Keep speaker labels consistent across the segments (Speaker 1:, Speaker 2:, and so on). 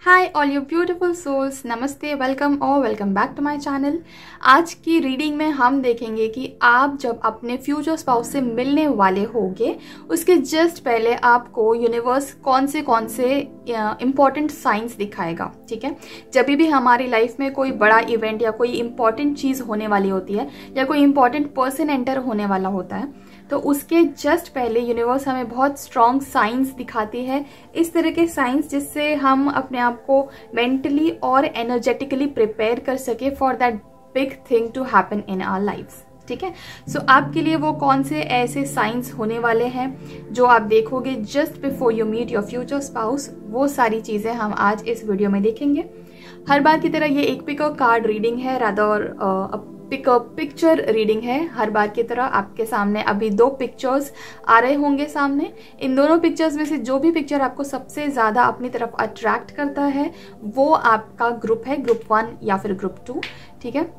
Speaker 1: Hi all you beautiful souls, नमस्ते, welcome और welcome back to my channel. आज की रीडिंग में हम देखेंगे कि आप जब अपने फ्यूचर स्पाउस से मिलने वाले होंगे उसके जस्ट पहले आपको यूनिवर्स कौन से इम्पॉर्टेंट साइंस दिखाएगा। ठीक है, जब भी हमारी लाइफ में कोई बड़ा इवेंट या कोई इम्पॉर्टेंट चीज़ होने वाली होती है या कोई इम्पॉर्टेंट पर्सन एंटर होने वाला होता है तो उसके जस्ट पहले यूनिवर्स हमें बहुत स्ट्रॉन्ग साइंस दिखाती है, इस तरह के साइंस जिससे हम अपने आप को मेंटली और एनर्जेटिकली प्रिपेयर कर सके for that big thing to happen in our lifes. ठीक है, सो आपके लिए वो कौन से ऐसे साइंस होने वाले हैं जो आप देखोगे just before you meet your future spouse, वो सारी चीज़ें हम आज इस वीडियो में देखेंगे। हर बार की तरह ये एक पिक और कार्ड रीडिंग है, रादर पिक्चर रीडिंग है। हर बार की तरह आपके सामने अभी दो पिक्चर्स आ रहे होंगे सामने। इन दोनों पिक्चर्स में से जो भी पिक्चर आपको सबसे ज़्यादा अपनी तरफ अट्रैक्ट करता है वो आपका ग्रुप है, ग्रुप 1 या फिर ग्रुप 2। ठीक है,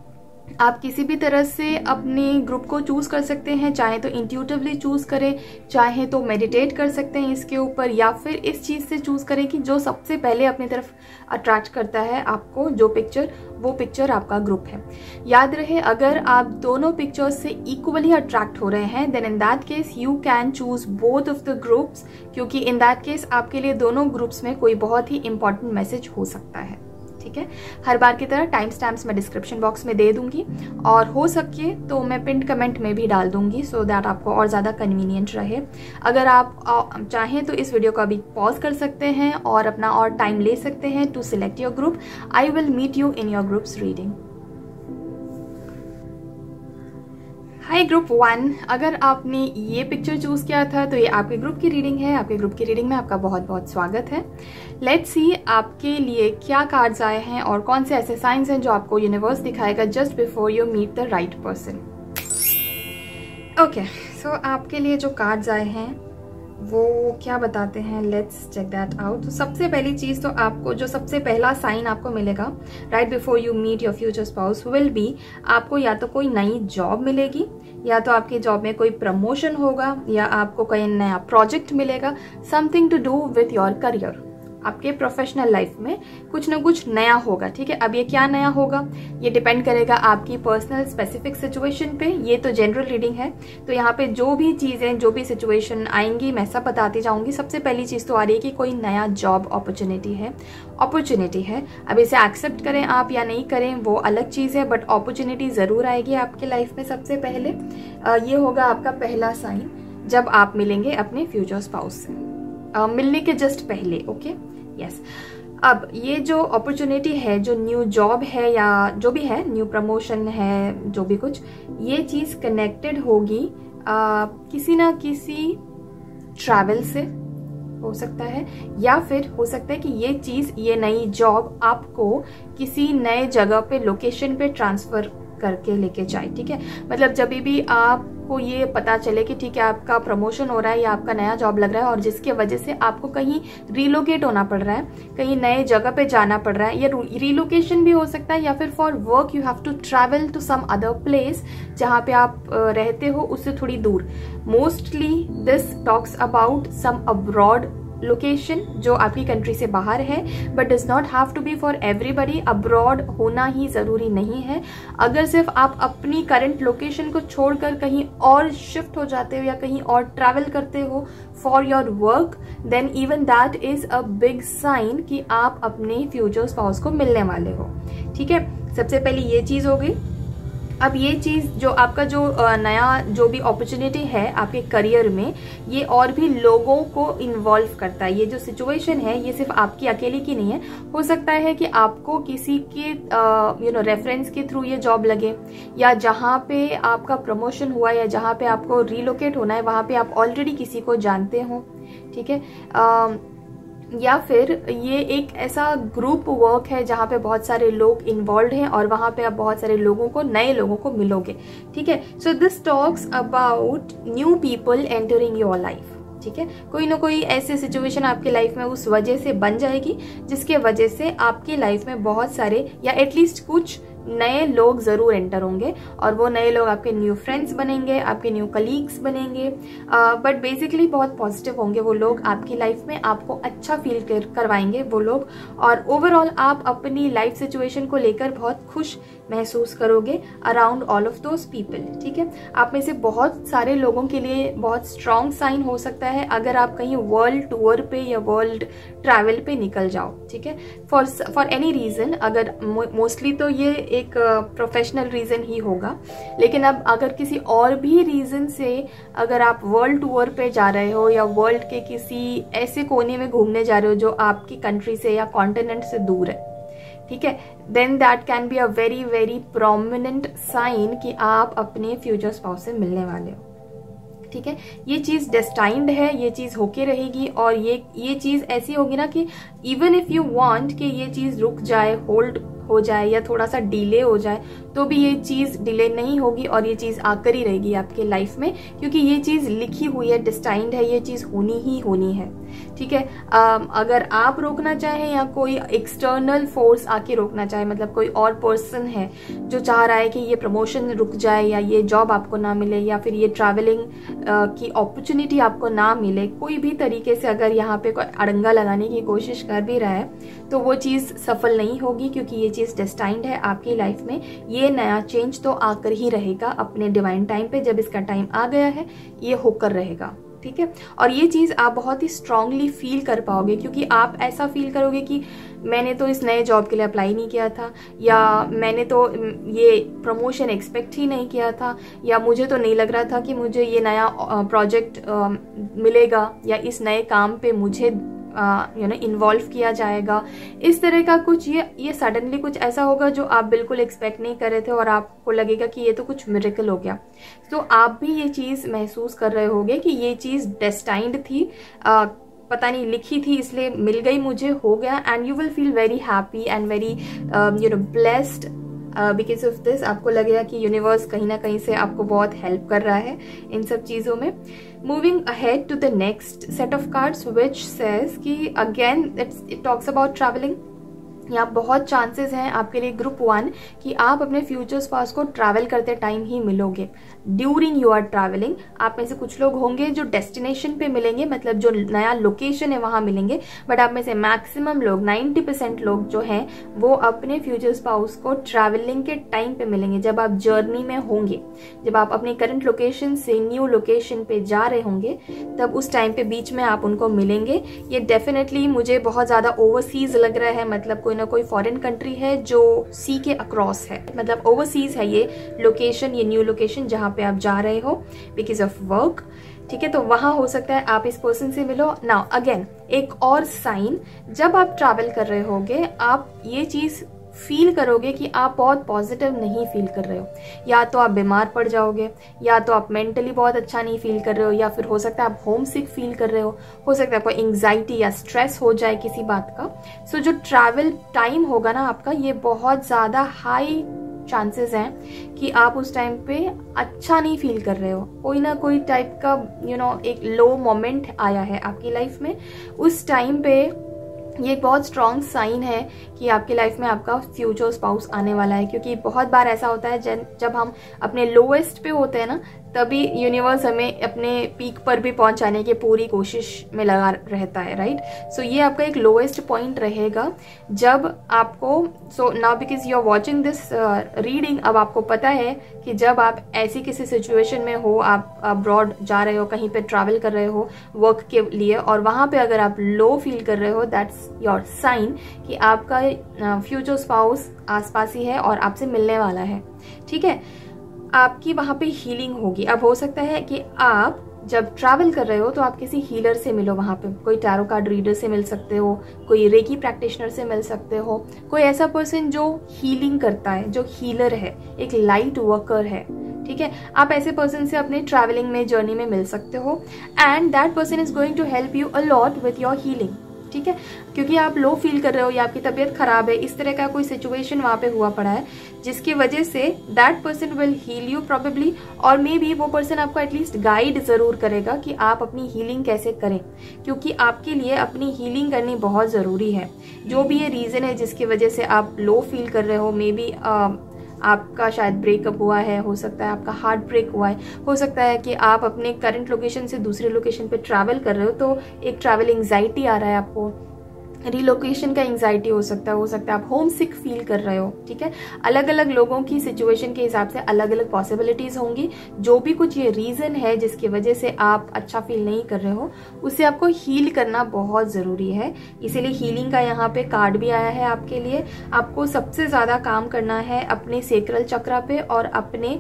Speaker 1: आप किसी भी तरह से अपने ग्रुप को चूज़ कर सकते हैं, चाहे तो इंट्यूटिवली चूज़ करें, चाहे तो मेडिटेट कर सकते हैं इसके ऊपर, या फिर इस चीज़ से चूज़ करें कि जो सबसे पहले अपनी तरफ अट्रैक्ट करता है आपको जो पिक्चर, वो पिक्चर आपका ग्रुप है। याद रहे, अगर आप दोनों पिक्चर्स से इक्वली अट्रैक्ट हो रहे हैं then in that case you can choose both of the groups, क्योंकि इन दैट केस आपके लिए दोनों ग्रुप्स में कोई बहुत ही इंपॉर्टेंट मैसेज हो सकता है। ठीक है, हर बार की तरह टाइम स्टैम्प्स मैं डिस्क्रिप्शन बॉक्स में दे दूंगी और हो सके तो मैं पिन कमेंट में भी डाल दूंगी सो दैट आपको और ज़्यादा कन्वीनियंट रहे। अगर आप चाहें तो इस वीडियो को अभी पॉज कर सकते हैं और अपना और टाइम ले सकते हैं to select your group. I will meet you in your groups reading. Hi group 1, अगर आपने ये पिक्चर चूज़ किया था तो ये आपके ग्रुप की रीडिंग है। आपके ग्रुप की रीडिंग में आपका बहुत बहुत स्वागत है। लेट्स सी आपके लिए क्या कार्ड्स आए हैं और कौन से ऐसे साइंस हैं जो आपको यूनिवर्स दिखाएगा just before you meet the right person. Okay, so आपके लिए जो कार्ड्स आए हैं वो क्या बताते हैं, लेट्स चेक दैट आउट। तो सबसे पहली चीज़ तो आपको जो सबसे पहला साइन आपको मिलेगा right before you meet your future spouse will be, आपको या तो कोई नई जॉब मिलेगी, या तो आपकी जॉब में कोई प्रमोशन होगा, या आपको कोई नया प्रोजेक्ट मिलेगा, something to do with your career. आपके प्रोफेशनल लाइफ में कुछ ना कुछ नया होगा। ठीक है, अब ये क्या नया होगा ये डिपेंड करेगा आपकी पर्सनल स्पेसिफिक सिचुएशन पे। ये तो जनरल रीडिंग है, तो यहाँ पे जो भी चीज़ें, जो भी सिचुएशन आएंगी मैं सब बताती जाऊंगी। सबसे पहली चीज़ तो आ रही है कि कोई नया जॉब अपॉर्चुनिटी है। अब इसे एक्सेप्ट करें आप या नहीं करें वो अलग चीज़ है, बट अपॉर्चुनिटी ज़रूर आएगी आपकी लाइफ में। सबसे पहले ये होगा आपका पहला साइन जब आप मिलेंगे अपने फ्यूचर स्पाउस से, मिलने के जस्ट पहले। Okay, yes. अब ये जो अपॉर्चुनिटी है, जो न्यू जॉब है या जो भी है, न्यू प्रमोशन है, जो भी कुछ, ये चीज़ कनेक्टेड होगी किसी ना किसी ट्रैवल से हो सकता है, या फिर हो सकता है कि ये चीज़, ये नई जॉब आपको किसी नए जगह पे, लोकेशन पे ट्रांसफ़र करके लेके जाए। ठीक है, मतलब जब भी आपको ये पता चले कि ठीक है आपका प्रमोशन हो रहा है या आपका नया जॉब लग रहा है और जिसके वजह से आपको कहीं रिलोकेट होना पड़ रहा है, कहीं नए जगह पे जाना पड़ रहा है, या रिलोकेशन भी हो सकता है, या फिर for work you have to travel to some other place जहाँ पे आप रहते हो उससे थोड़ी दूर। Mostly this talks about some abroad location जो आपकी कंट्री से बाहर है, but does not have to be for everybody. Abroad होना ही ज़रूरी नहीं है। अगर सिर्फ आप अपनी करंट लोकेशन को छोड़कर कहीं और शिफ्ट हो जाते हो या कहीं और ट्रैवल करते हो for your work, then even that is a big sign कि आप अपने फ्यूचर स्पाउस को मिलने वाले हो। ठीक है, सबसे पहले ये चीज़ हो गई। अब ये चीज़ जो आपका जो नया जो भी अपॉर्चुनिटी है आपके करियर में, ये और भी लोगों को इन्वॉल्व करता है। ये जो सिचुएशन है ये सिर्फ आपकी अकेले की नहीं है। हो सकता है कि आपको किसी के रेफरेंस के थ्रू ये जॉब लगे, या जहाँ पे आपका प्रमोशन हुआ या जहाँ पे आपको रिलोकेट होना है वहाँ पे आप ऑलरेडी किसी को जानते हो। ठीक है, या फिर ये एक ऐसा ग्रुप वर्क है जहाँ पे बहुत सारे लोग इन्वॉल्व हैं और वहाँ पे आप बहुत सारे लोगों को, नए लोगों को मिलोगे। ठीक है, so this talks about new people entering your life. ठीक है, कोई ना कोई ऐसी सिचुएशन आपकी लाइफ में उस वजह से बन जाएगी जिसके वजह से आपकी लाइफ में बहुत सारे या एटलीस्ट कुछ नए लोग ज़रूर एंटर होंगे और वो नए लोग आपके न्यू फ्रेंड्स बनेंगे, आपके न्यू कलीग्स बनेंगे, बट बेसिकली बहुत पॉजिटिव होंगे वो लोग आपकी लाइफ में, आपको अच्छा फील करवाएंगे वो लोग, और ओवरऑल आप अपनी लाइफ सिचुएशन को लेकर बहुत खुश महसूस करोगे around all of those people. ठीक है, आप में से बहुत सारे लोगों के लिए बहुत स्ट्रॉन्ग साइन हो सकता है अगर आप कहीं वर्ल्ड टूर पे या वर्ल्ड ट्रैवल पे निकल जाओ। ठीक है, फॉर एनी रीजन, अगर मोस्टली तो ये एक प्रोफेशनल रीजन ही होगा, लेकिन अब अगर किसी और भी रीजन से अगर आप वर्ल्ड टूर पे जा रहे हो या वर्ल्ड के किसी ऐसे कोने में घूमने जा रहे हो जो आपकी कंट्री से या कॉन्टिनेंट से दूर है, ठीक है, then that can be a very very prominent sign कि आप अपने फ्यूचर स्पाउस से मिलने वाले हो। ठीक है, ये चीज डेस्टाइंड है, ये चीज होके रहेगी, और ये चीज ऐसी होगी ना कि इवन इफ यू वांट कि ये चीज रुक जाए, होल्ड हो जाए या थोड़ा सा डिले हो जाए, तो भी ये चीज डिले नहीं होगी और ये चीज आकर ही रहेगी आपके लाइफ में, क्योंकि ये चीज लिखी हुई है, डिस्टाइंड है, ये चीज होनी ही होनी है। ठीक है, अगर आप रोकना चाहें या कोई एक्सटर्नल फोर्स आके रोकना चाहे, मतलब कोई और पर्सन है जो चाह रहा है कि ये प्रमोशन रुक जाए या ये जॉब आपको ना मिले या फिर ये ट्रैवलिंग की अपॉर्चुनिटी आपको ना मिले, कोई भी तरीके से अगर यहाँ पे कोई अड़ंगा लगाने की कोशिश कर भी रहा है, तो वो चीज सफल नहीं होगी, क्योंकि ये चीज डेस्टाइंड है आपकी लाइफ में। ये नया चेंज तो आकर ही रहेगा अपने डिवाइन टाइम पे, जब इसका टाइम आ गया है ये होकर रहेगा। ठीक है, और ये चीज आप बहुत ही स्ट्रांगली फील कर पाओगे, क्योंकि आप ऐसा फील करोगे कि मैंने तो इस नए जॉब के लिए अप्लाई नहीं किया था, या मैंने तो ये प्रमोशन एक्सपेक्ट ही नहीं किया था, या मुझे तो नहीं लग रहा था कि मुझे ये नया प्रोजेक्ट मिलेगा या इस नए काम पे मुझे इन्वॉल्व किया जाएगा। इस तरह का कुछ ये सडनली कुछ ऐसा होगा जो आप बिल्कुल एक्सपेक्ट नहीं कर रहे थे और आपको लगेगा कि ये तो कुछ मिरेकल हो गया। तो आप भी ये चीज महसूस कर रहे होगे कि ये चीज डेस्टाइंड थी, पता नहीं लिखी थी, इसलिए मिल गई मुझे, हो गया, and you will feel very happy and very blessed because of this. आपको लगेगा कि यूनिवर्स कहीं ना कहीं से आपको बहुत हेल्प कर रहा है इन सब चीज़ों में। Moving ahead to the next set of cards which says कि again it talks about travelling. यहाँ बहुत चांसेस हैं आपके लिए ग्रुप 1 कि आप अपने फ्यूचर स्पाउस को ट्रैवल करते टाइम ही मिलोगे। ड्यूरिंग योर ट्रैवलिंग आप में से कुछ लोग होंगे जो डेस्टिनेशन पे मिलेंगे, मतलब जो नया लोकेशन है वहां मिलेंगे, बट आप में से मैक्सिमम लोग 90% लोग जो हैं वो अपने फ्यूचर स्पाउस को ट्रैवलिंग के टाइम पे मिलेंगे, जब आप जर्नी में होंगे, जब आप अपने करंट लोकेशन से न्यू लोकेशन पे जा रहे होंगे, तब उस टाइम पे बीच में आप उनको मिलेंगे। ये डेफिनेटली मुझे बहुत ज्यादा ओवरसीज लग रहा है, मतलब कोई ना कोई फॉरेन कंट्री है जो सी के अक्रॉस है, मतलब ओवरसीज है ये लोकेशन, ये न्यू लोकेशन जहां पे आप जा रहे हो बिकॉज ऑफ वर्क। ठीक है, तो वहां हो सकता है आप इस पर्सन से मिलो। नाउ अगेन एक और साइन, जब आप ट्रैवल कर रहे होगे आप ये चीज फील करोगे कि आप बहुत पॉजिटिव नहीं फील कर रहे हो, या तो आप बीमार पड़ जाओगे, या तो आप मेंटली बहुत अच्छा नहीं फील कर रहे हो, या फिर हो सकता है आप होम सिक फील कर रहे हो सकता है आपको एंग्जाइटी या स्ट्रेस हो जाए किसी बात का। सो जो ट्रैवल टाइम होगा ना आपका, ये बहुत ज़्यादा हाई चांसेस हैं कि आप उस टाइम पे अच्छा नहीं फील कर रहे हो, कोई ना कोई टाइप का एक लो मोमेंट आया है आपकी लाइफ में। उस टाइम पे ये एक बहुत स्ट्रॉन्ग साइन है कि आपकी लाइफ में आपका फ्यूचर स्पाउस आने वाला है, क्योंकि बहुत बार ऐसा होता है जब हम अपने लोएस्ट पे होते हैं ना, तभी यूनिवर्स हमें अपने पीक पर भी पहुंचाने की पूरी कोशिश में लगा रहता है, राइट। सो ये आपका एक लोएस्ट पॉइंट रहेगा जब आपको, so now because you are watching this reading, अब आपको पता है कि जब आप ऐसी किसी सिचुएशन में हो, आप अब्रॉड जा रहे हो, कहीं पे ट्रैवल कर रहे हो वर्क के लिए, और वहां पे अगर आप लो फील कर रहे हो, दैट्स योर साइन कि आपका फ्यूचर स्पाउस आसपास ही है और आपसे मिलने वाला है। ठीक है, आपकी वहां पे हीलिंग होगी। अब हो सकता है कि आप जब ट्रैवल कर रहे हो तो आप किसी हीलर से मिलो, वहां पे कोई टैरो कार्ड रीडर से मिल सकते हो, कोई रेकी प्रैक्टिशनर से मिल सकते हो, कोई ऐसा पर्सन जो हीलिंग करता है, जो हीलर है, एक लाइट वर्कर है। ठीक है, आप ऐसे पर्सन से अपने ट्रैवलिंग में, जर्नी में मिल सकते हो, and that person is going to help you a lot with your healing. ठीक है, क्योंकि आप लो फील कर रहे हो या आपकी तबीयत खराब है, इस तरह का कोई सिचुएशन वहां पे हुआ पड़ा है, जिसकी वजह से that person will heal you probably, और मे बी वो पर्सन आपको एटलीस्ट गाइड जरूर करेगा कि आप अपनी हीलिंग कैसे करें, क्योंकि आपके लिए अपनी हीलिंग करनी बहुत जरूरी है। जो भी ये रीजन है जिसकी वजह से आप लो फील कर रहे हो, मे बी आपका शायद ब्रेकअप हुआ है, हो सकता है आपका हार्ट ब्रेक हुआ है, हो सकता है कि आप अपने करंट लोकेशन से दूसरे लोकेशन पे ट्रैवल कर रहे हो तो एक ट्रैवल एंग्जाइटी आ रहा है आपको, रिलोकेशन का एंग्जाइटी हो सकता है आप होम सिक फील कर रहे हो। ठीक है, अलग अलग लोगों की सिचुएशन के हिसाब से अलग अलग पॉसिबिलिटीज होंगी। जो भी कुछ ये रीजन है जिसकी वजह से आप अच्छा फील नहीं कर रहे हो, उसे आपको हील करना बहुत जरूरी है। इसीलिए हीलिंग का यहाँ पे कार्ड भी आया है आपके लिए। आपको सबसे ज्यादा काम करना है अपने सेक्रल चक्रा पे और अपने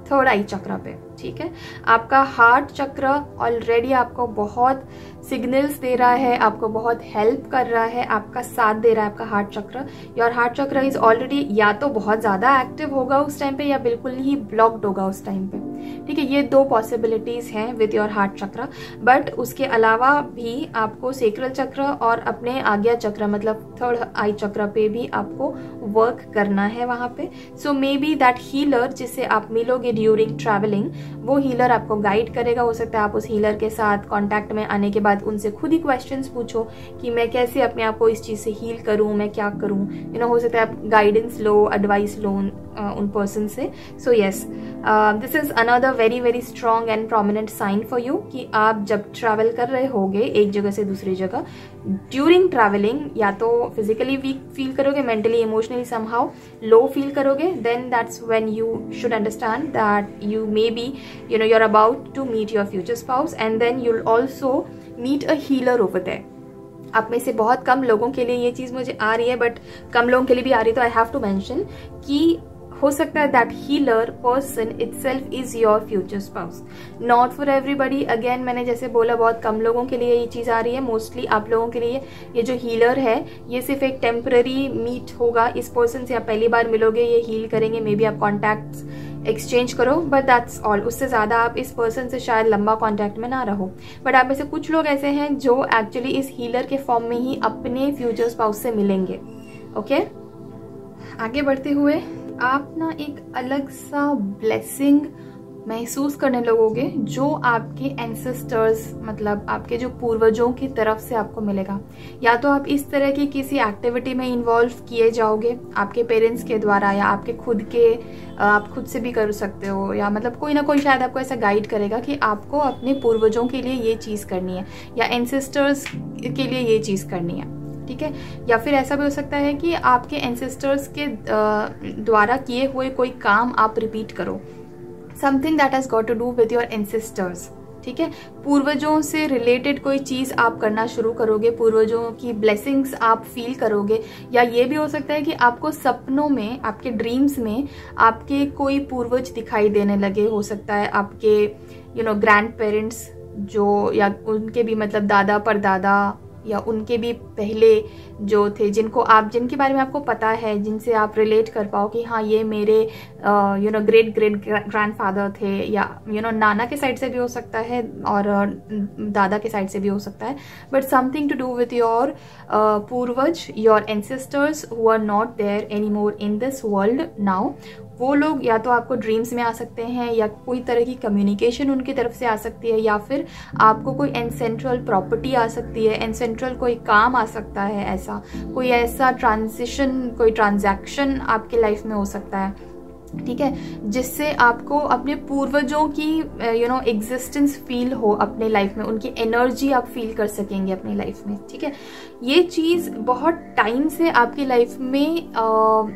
Speaker 1: थर्ड आई चक्रा पे। ठीक है, आपका हार्ट चक्र ऑलरेडी आपको बहुत सिग्नल्स दे रहा है, आपको बहुत हेल्प कर रहा है, आपका साथ दे रहा है आपका हार्ट चक्र। योर हार्ट चक्र इज ऑलरेडी या तो बहुत ज्यादा एक्टिव होगा उस टाइम पे या बिल्कुल ही ब्लॉक्ड होगा उस टाइम पे। ठीक है, ये दो पॉसिबिलिटीज हैं विद योर हार्ट चक्र। बट उसके अलावा भी आपको सेक्रल चक्र और अपने आज्ञा चक्र मतलब थर्ड आई चक्र पे भी आपको वर्क करना है वहां पे। सो मे बी दैट हीलर जिससे आप मिलोगे ड्यूरिंग ट्रैवलिंग, वो हीलर आपको गाइड करेगा। हो सकता है आप उस हीलर के साथ कांटेक्ट में आने के बाद उनसे खुद ही क्वेश्चंस पूछो कि मैं कैसे अपने आप को इस चीज से हील करूं, मैं क्या करूं। हो सकता है आप गाइडेंस लो, एडवाइस लो उन पर्सन से। So yes, this is another very very strong and prominent sign for you कि आप जब ट्रैवल कर रहे होगे एक जगह से दूसरी जगह, ड्यूरिंग ट्रैवलिंग या तो फिजिकली वीक फील करोगे, mentally emotionally somehow low feel करोगे, then that's when you should understand that you may be you're about to meet your future spouse and then you'll also meet a healer over there. आप में से बहुत कम लोगों के लिए ये चीज मुझे आ रही है, बट कम लोगों के लिए भी आ रही है, तो आई हैव टू मेंशन कि हो सकता है that healer person itself is your future spouse. Not for everybody, again मैंने जैसे बोला बहुत कम लोगों के लिए ये चीज आ रही है। मोस्टली आप लोगों के लिए ये जो हीलर है ये सिर्फ एक टेम्पररी मीट होगा। इस पर्सन से आप पहली बार मिलोगे, ये हील करेंगे, मे बी आप कॉन्टैक्ट्स एक्सचेंज करो, बट दैट्स ऑल। उससे ज्यादा आप इस पर्सन से शायद लंबा कॉन्टैक्ट में ना रहो। बट आप में से कुछ लोग ऐसे हैं जो एक्चुअली इस हीलर के फॉर्म में ही अपने फ्यूचर स्पाउस से मिलेंगे। ओके, आगे बढ़ते हुए आप ना एक अलग सा ब्लेसिंग महसूस करने लगोगे जो आपके एंसेस्टर्स मतलब आपके जो पूर्वजों की तरफ से आपको मिलेगा। या तो आप इस तरह की किसी एक्टिविटी में इन्वॉल्व किए जाओगे आपके पेरेंट्स के द्वारा, या आपके खुद के आप खुद से भी कर सकते हो, या मतलब कोई ना कोई शायद आपको ऐसा गाइड करेगा कि आपको अपने पूर्वजों के लिए ये चीज़ करनी है या एंसेस्टर्स के लिए ये चीज़ करनी है। ठीक है, या फिर ऐसा भी हो सकता है कि आपके एंसेस्टर्स के द्वारा किए हुए कोई काम आप रिपीट करो, something that has got to do with your ancestors. ठीक है, पूर्वजों से रिलेटेड कोई चीज आप करना शुरू करोगे, पूर्वजों की ब्लेसिंग्स आप फील करोगे। या ये भी हो सकता है कि आपको सपनों में, आपके ड्रीम्स में आपके कोई पूर्वज दिखाई देने लगे। हो सकता है आपके ग्रैंड पेरेंट्स जो, या उनके भी मतलब दादा परदादा या उनके भी पहले जो थे, जिनके बारे में आपको पता है, जिनसे आप रिलेट कर पाओ कि हाँ ये मेरे ग्रेट ग्रैंडफादर थे, या नाना के साइड से भी हो सकता है और दादा के साइड से भी हो सकता है। But something to do with your पूर्वज, your ancestors who are not there any more in this world now. वो लोग या तो आपको ड्रीम्स में आ सकते हैं, या कोई तरह की कम्युनिकेशन उनकी तरफ से आ सकती है, या फिर आपको कोई एंसेंट्रल प्रॉपर्टी आ सकती है, एंसेंट्रल कोई काम आ सकता है, ऐसा कोई ऐसा ट्रांजिशन, कोई ट्रांजैक्शन आपके लाइफ में हो सकता है। ठीक है, जिससे आपको अपने पूर्वजों की एग्जिस्टेंस फील हो अपने लाइफ में, उनकी एनर्जी आप फील कर सकेंगे अपनी लाइफ में। ठीक है, ये चीज बहुत टाइम से आपकी लाइफ में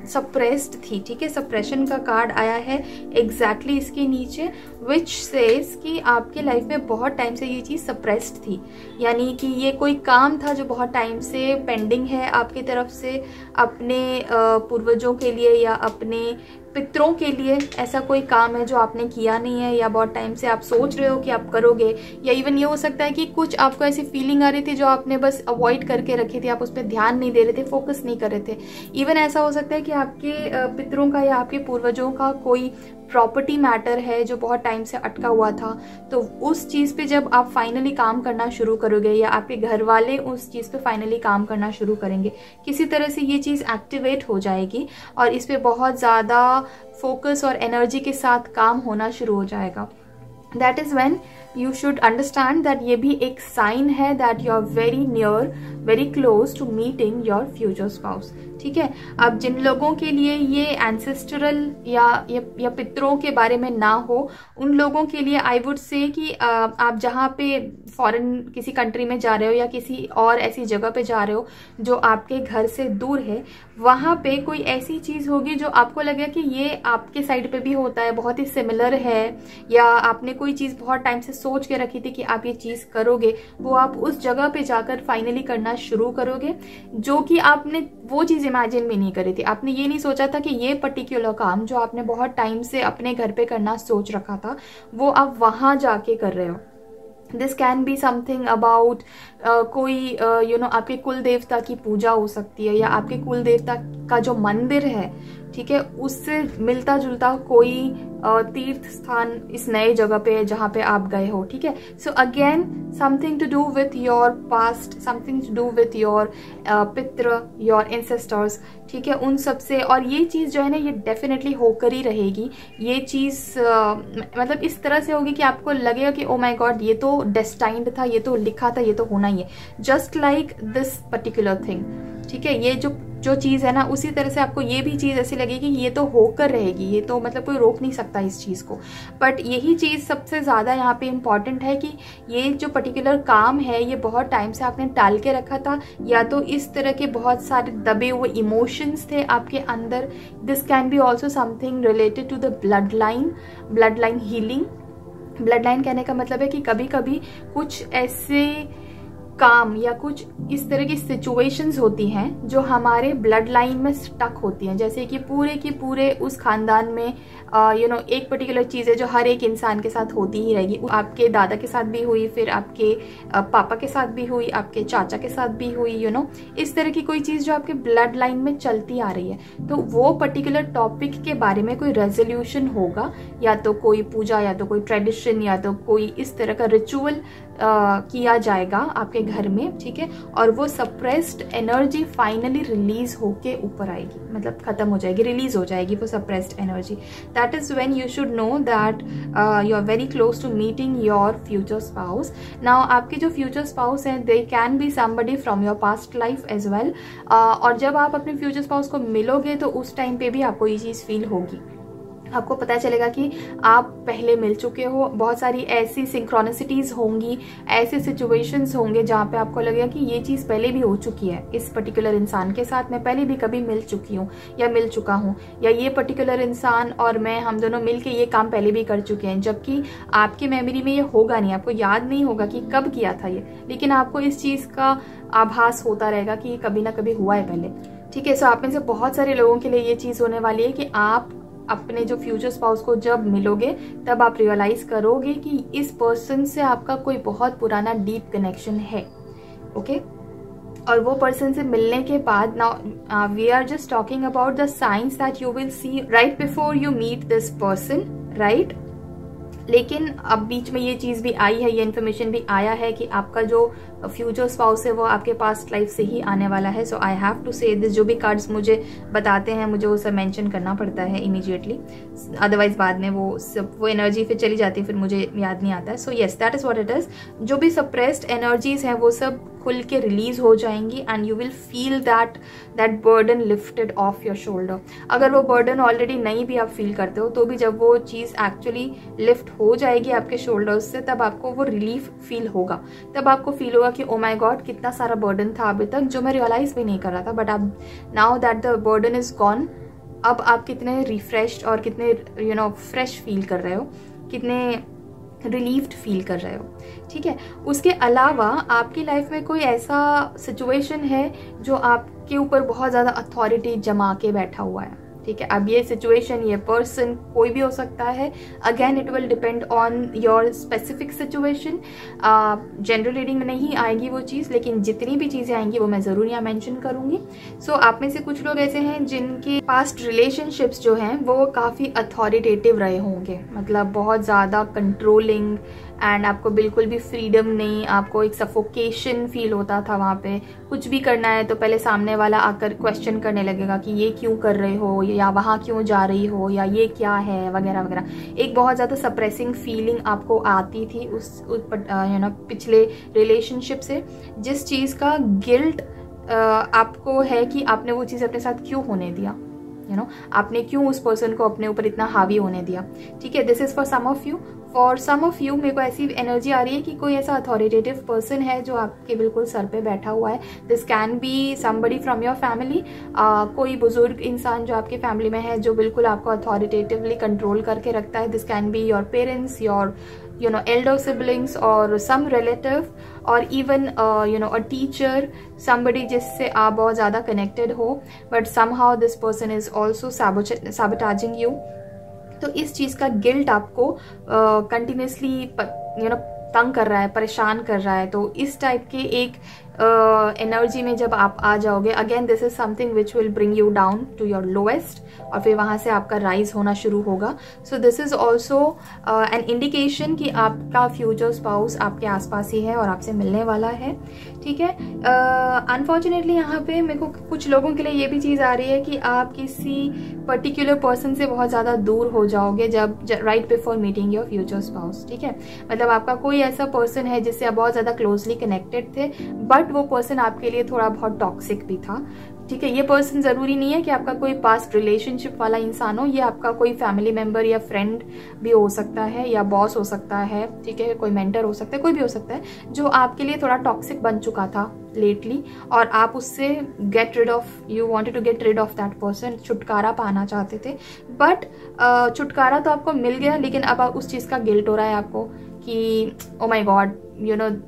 Speaker 1: सप्रेस्ड थी। ठीक है, सप्रेशन का कार्ड आया है एग्जैक्टली इसके नीचे, विच सेज कि आपके लाइफ में बहुत टाइम से ये चीज सप्रेस्ड थी, यानी कि ये कोई काम था जो बहुत टाइम से पेंडिंग है आपकी तरफ से अपने पूर्वजों के लिए या अपने पितरों के लिए। ऐसा कोई काम है जो आपने किया नहीं है, या बहुत टाइम से आप सोच रहे हो कि आप करोगे, या इवन ये हो सकता है कि कुछ आपको ऐसी फीलिंग आ रही थी जो आपने बस अवॉइड करके रखी थी, आप उस पर ध्यान नहीं दे रहे थे, फोकस नहीं कर रहे थे। इवन ऐसा हो सकता है कि आपके पितरों का या आपके पूर्वजों का कोई प्रॉपर्टी मैटर है जो बहुत टाइम से अटका हुआ था, तो उस चीज़ पे जब आप फाइनली काम करना शुरू करोगे, या आपके घर वाले उस चीज़ पे फाइनली काम करना शुरू करेंगे, किसी तरह से ये चीज़ एक्टिवेट हो जाएगी और इस पे बहुत ज़्यादा फोकस और एनर्जी के साथ काम होना शुरू हो जाएगा। That is when you should understand that ये भी एक साइन है that you are very near, very close to meeting your future spouse. ठीक है, अब जिन लोगों के लिए ये एंसेस्ट्रल या पितरों के बारे में ना हो, उन लोगों के लिए आई वुड से कि आप जहाँ पे फॉरेन किसी कंट्री में जा रहे हो या किसी और ऐसी जगह पे जा रहे हो जो आपके घर से दूर है, वहाँ पे कोई ऐसी चीज होगी जो आपको लगे कि ये आपके साइड पे भी होता है, बहुत ही सिमिलर है, या आपने कोई चीज बहुत टाइम से सोच के रखी थी कि आप ये चीज करोगे, वो आप उस जगह पे जाकर फाइनली करना शुरू करोगे, जो कि आपने वो चीज इमेजिन भी नहीं करी थी। आपने ये नहीं सोचा था कि ये पर्टिकुलर काम जो आपने बहुत टाइम से अपने घर पे करना सोच रखा था, वो आप वहां जाके कर रहे हो। This can be something about कोई आपके कुल देवता की पूजा हो सकती है, या आपके कुल देवता का जो मंदिर है, ठीक है, उससे मिलता जुलता कोई तीर्थ स्थान इस नए जगह पे जहाँ पे आप गए हो। ठीक है, so again something to do with your past, something to do with your पितृ, योर एंसेस्टर्स। ठीक है, उन सब से, और ये चीज जो है ना, ये डेफिनेटली होकर ही रहेगी। ये चीज मतलब इस तरह से होगी कि आपको लगेगा कि ओ माय गॉड, ये तो डेस्टाइंड था, ये तो लिखा था, ये तो होना ही है, just like this particular thing. ठीक है, ये जो चीज है ना, उसी तरह से आपको ये भी चीज ऐसी लगेगी कि ये तो होकर रहेगी, ये तो मतलब कोई रोक नहीं सकता इस चीज को। बट यही चीज सबसे ज्यादा यहाँ पे इम्पॉर्टेंट है कि ये जो पर्टिकुलर काम है, ये बहुत टाइम से आपने टाल के रखा था, या तो इस तरह के बहुत सारे दबे हुए इमोशंस थे आपके अंदर। This can be also something related to the blood line healing. Blood line कहने का मतलब है कि कभी कभी कुछ ऐसे काम या कुछ इस तरह की सिचुएशंस होती हैं जो हमारे ब्लड लाइन में स्टक होती हैं, जैसे कि पूरे की पूरे उस खानदान में एक पर्टिकुलर चीज़ है जो हर एक इंसान के साथ होती ही रहेगी। आपके दादा के साथ भी हुई, फिर आपके पापा के साथ भी हुई, आपके चाचा के साथ भी हुई, इस तरह की कोई चीज़ जो आपके ब्लड लाइन में चलती आ रही है, तो वो पर्टिकुलर टॉपिक के बारे में कोई रेजोल्यूशन होगा, या तो कोई पूजा, या तो कोई ट्रेडिशन, या तो कोई इस तरह का रिचुअल किया जाएगा आपके घर में। ठीक है, और वो सप्रेस्ड एनर्जी फाइनली रिलीज होके ऊपर आएगी, मतलब खत्म हो जाएगी, रिलीज हो जाएगी वो suppressed energy. That is when you should know that you are very close to meeting your future spouse. Now आपके जो फ्यूचर स्पाउस हैं, they can be somebody from your past life as well. और जब आप अपने future spouse को मिलोगे तो उस टाइम पे भी आपको ये चीज फील होगी, आपको पता चलेगा कि आप पहले मिल चुके हो। बहुत सारी ऐसी सिंक्रोनिसिटीज होंगी, ऐसे सिचुएशंस होंगे जहाँ पे आपको लगेगा कि ये चीज़ पहले भी हो चुकी है, इस पर्टिकुलर इंसान के साथ मैं पहले भी कभी मिल चुकी हूँ या मिल चुका हूँ, या ये पर्टिकुलर इंसान और मैं, हम दोनों मिलके ये काम पहले भी कर चुके हैं। जबकि आपकी मेमोरी में ये होगा नहीं, आपको याद नहीं होगा कि कब किया था ये, लेकिन आपको इस चीज़ का आभास होता रहेगा कि ये कभी ना कभी हुआ है पहले। ठीक है, सो आप में से बहुत सारे लोगों के लिए ये चीज़ होने वाली है कि आप अपने जो फ्यूचर स्पाउस को जब मिलोगे तब आप रियलाइज करोगे कि इस पर्सन से आपका कोई बहुत पुराना डीप कनेक्शन है। ओके, और वो पर्सन से मिलने के बाद, now we are just talking about the signs that you will see right before you meet this person, right. लेकिन अब बीच में ये चीज भी आई है, ये इन्फॉर्मेशन भी आया है कि आपका जो फ्यूचर स्पाउस है वो आपके पास्ट लाइफ से ही आने वाला है। सो आई हैव टू से दिस, जो भी कार्ड्स मुझे बताते हैं मुझे वो सब मेंशन करना पड़ता है इमीडिएटली, अदरवाइज बाद में वो एनर्जी फिर चली जाती है, फिर मुझे याद नहीं आता है। So yes, that is what it is. जो भी सप्रेस्ड एनर्जीज हैं वो सब खुल के रिलीज हो जाएंगी and you will feel that burden lifted of your shoulder. अगर वो बर्डन ऑलरेडी नहीं भी आप फील करते हो तो भी जब वो चीज़ एक्चुअली लिफ्ट हो जाएगी आपके शोल्डर्स से, तब आपको वो रिलीफ फील होगा। तब आपको फील होगा कि ओ माय गॉड, कितना सारा बर्डन था अभी तक जो मैं रियलाइज भी नहीं कर रहा था, बट अब now that the burden is gone, अब आप कितने रिफ्रेश्ड और कितने फ्रेश फील कर रहे हो, कितने रिलीव्ड फील कर रहे हो। ठीक है, उसके अलावा आपकी लाइफ में कोई ऐसा सिचुएशन है जो आपके ऊपर बहुत ज़्यादा अथॉरिटी जमा के बैठा हुआ है। ठीक है, अब ये सिचुएशन, ये पर्सन कोई भी हो सकता है। Again it will depend on your specific situation. General reading में नहीं आएगी वो चीज़, लेकिन जितनी भी चीज़ें आएंगी वो मैं ज़रूर यहाँ मेंशन करूँगी। सो आप में से कुछ लोग ऐसे हैं जिनके पास्ट रिलेशनशिप्स जो हैं वो काफ़ी अथॉरिटेटिव रहे होंगे, मतलब बहुत ज़्यादा कंट्रोलिंग एंड आपको बिल्कुल भी फ्रीडम नहीं, आपको एक सफोकेशन फील होता था वहाँ पे। कुछ भी करना है तो पहले सामने वाला आकर क्वेश्चन करने लगेगा कि ये क्यों कर रहे हो, या वहाँ क्यों जा रही हो, या ये क्या है, वगैरह वगैरह। एक बहुत ज़्यादा सप्रेसिंग फीलिंग आपको आती थी उस पिछले रिलेशनशिप से, जिस चीज़ का गिल्ट आपको है कि आपने वो चीज़ अपने साथ क्यों होने दिया, आपने क्यों उस पर्सन को अपने ऊपर इतना हावी होने दिया। ठीक है, this is for some of you. For some of you मेरे को ऐसी एनर्जी आ रही है कि कोई ऐसा अथॉरिटेटिव पर्सन है जो आपके बिल्कुल सर पे बैठा हुआ है। This can be somebody from your family, कोई बुजुर्ग इंसान जो आपके फैमिली में है जो बिल्कुल आपको अथॉरिटेटिवली कंट्रोल करके रखता है। This can be your parents, your elder siblings or some relative, or even a teacher, somebody जिससे आप बहुत ज़्यादा connected हो, but somehow this person is also sabotaging you। तो इस चीज़ का गिल्ट आपको कंटिन्यूसली तंग कर रहा है, परेशान कर रहा है। तो इस टाइप के एक एनर्जी में जब आप आ जाओगे, again this is something which will bring you down to your lowest, और फिर वहाँ से आपका राइज होना शुरू होगा। So this is also an indication कि आपका फ्यूचर स्पाउस आपके आसपास ही है और आपसे मिलने वाला है। ठीक है, अनफॉर्चुनेटली यहाँ पे मेरे को कुछ लोगों के लिए ये भी चीज़ आ रही है कि आप किसी पर्टिकुलर पर्सन से बहुत ज़्यादा दूर हो जाओगे जब right before meeting your future spouse. ठीक है, मतलब आपका कोई ऐसा पर्सन है जिससे आप बहुत ज़्यादा क्लोजली कनेक्टेड थे, बट वो पर्सन आपके लिए थोड़ा बहुत टॉक्सिक भी था। ठीक है, ये पर्सन जरूरी नहीं है कि आपका कोई पास्ट रिलेशनशिप वाला इंसान हो, ये आपका कोई फैमिली मेंबर या फ्रेंड भी हो सकता है, या बॉस हो सकता है। ठीक है, कोई मेंटर हो सकता है, कोई भी हो सकता है जो आपके लिए थोड़ा टॉक्सिक बन चुका था लेटली, और आप उससे you wanted to get rid of that person, छुटकारा पाना चाहते थे। बट छुटकारा तो आपको मिल गया, लेकिन अब उस चीज़ का गिल्ट हो रहा है आपको कि oh my god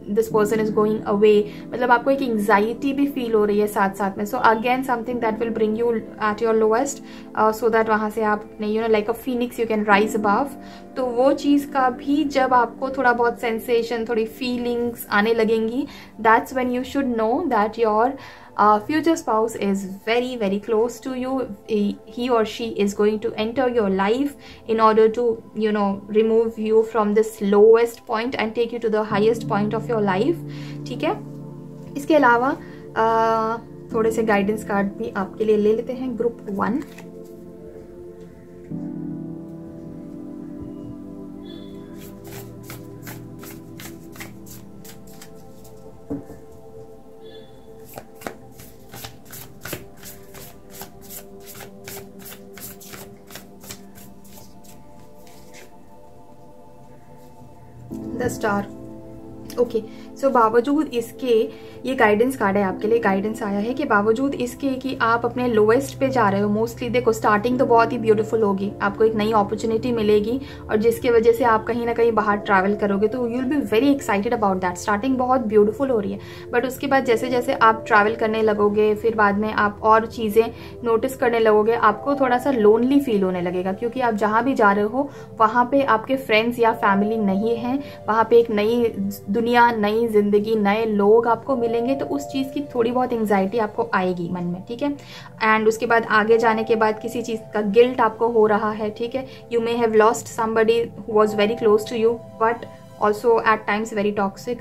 Speaker 1: this person is going away, मतलब आपको एक एंग्जाइटी भी फील हो रही है साथ साथ में। सो again something that will bring you at your lowest, so that वहाँ से आप अपने like a Phoenix you can rise above. तो वो चीज़ का भी जब आपको थोड़ा बहुत सेंसेशन, थोड़ी फीलिंग्स आने लगेंगी, that's when you should know that your future spouse is very very close to you. He or she is going to enter your life in order to remove you from this lowest point and take you to the highest point of your life। ठीक है, इसके अलावा थोड़े से guidance card भी आपके लिए ले लेते हैं। Group 1, the star. ओके, सो बावजूद इसके, ये गाइडेंस कार्ड है आपके लिए, गाइडेंस आया है कि बावजूद इसके कि आप अपने लोएस्ट पे जा रहे हो, मोस्टली देखो स्टार्टिंग तो बहुत ही ब्यूटीफुल होगी, आपको एक नई अपॉर्चुनिटी मिलेगी और जिसकी वजह से आप कहीं ना कहीं बाहर ट्रैवल करोगे, तो you will be very excited about that. Starting बहुत ब्यूटीफुल हो रही है, बट उसके बाद जैसे जैसे आप ट्रैवल करने लगोगे, फिर बाद में आप और चीज़ें नोटिस करने लगोगे, आपको थोड़ा सा लोनली फील होने लगेगा, क्योंकि आप जहाँ भी जा रहे हो वहाँ पे आपके फ्रेंड्स या फैमिली नहीं है, वहाँ पे एक नई दुनिया, नई जिंदगी, नए लोग आपको मिलेंगे, तो उस चीज़ की थोड़ी बहुत एंग्जाइटी आपको आएगी मन में। ठीक है, एंड उसके बाद आगे जाने के बाद किसी चीज़ का गिल्ट आपको हो रहा है। ठीक है, you may have lost somebody who was very close to you but also at times very toxic,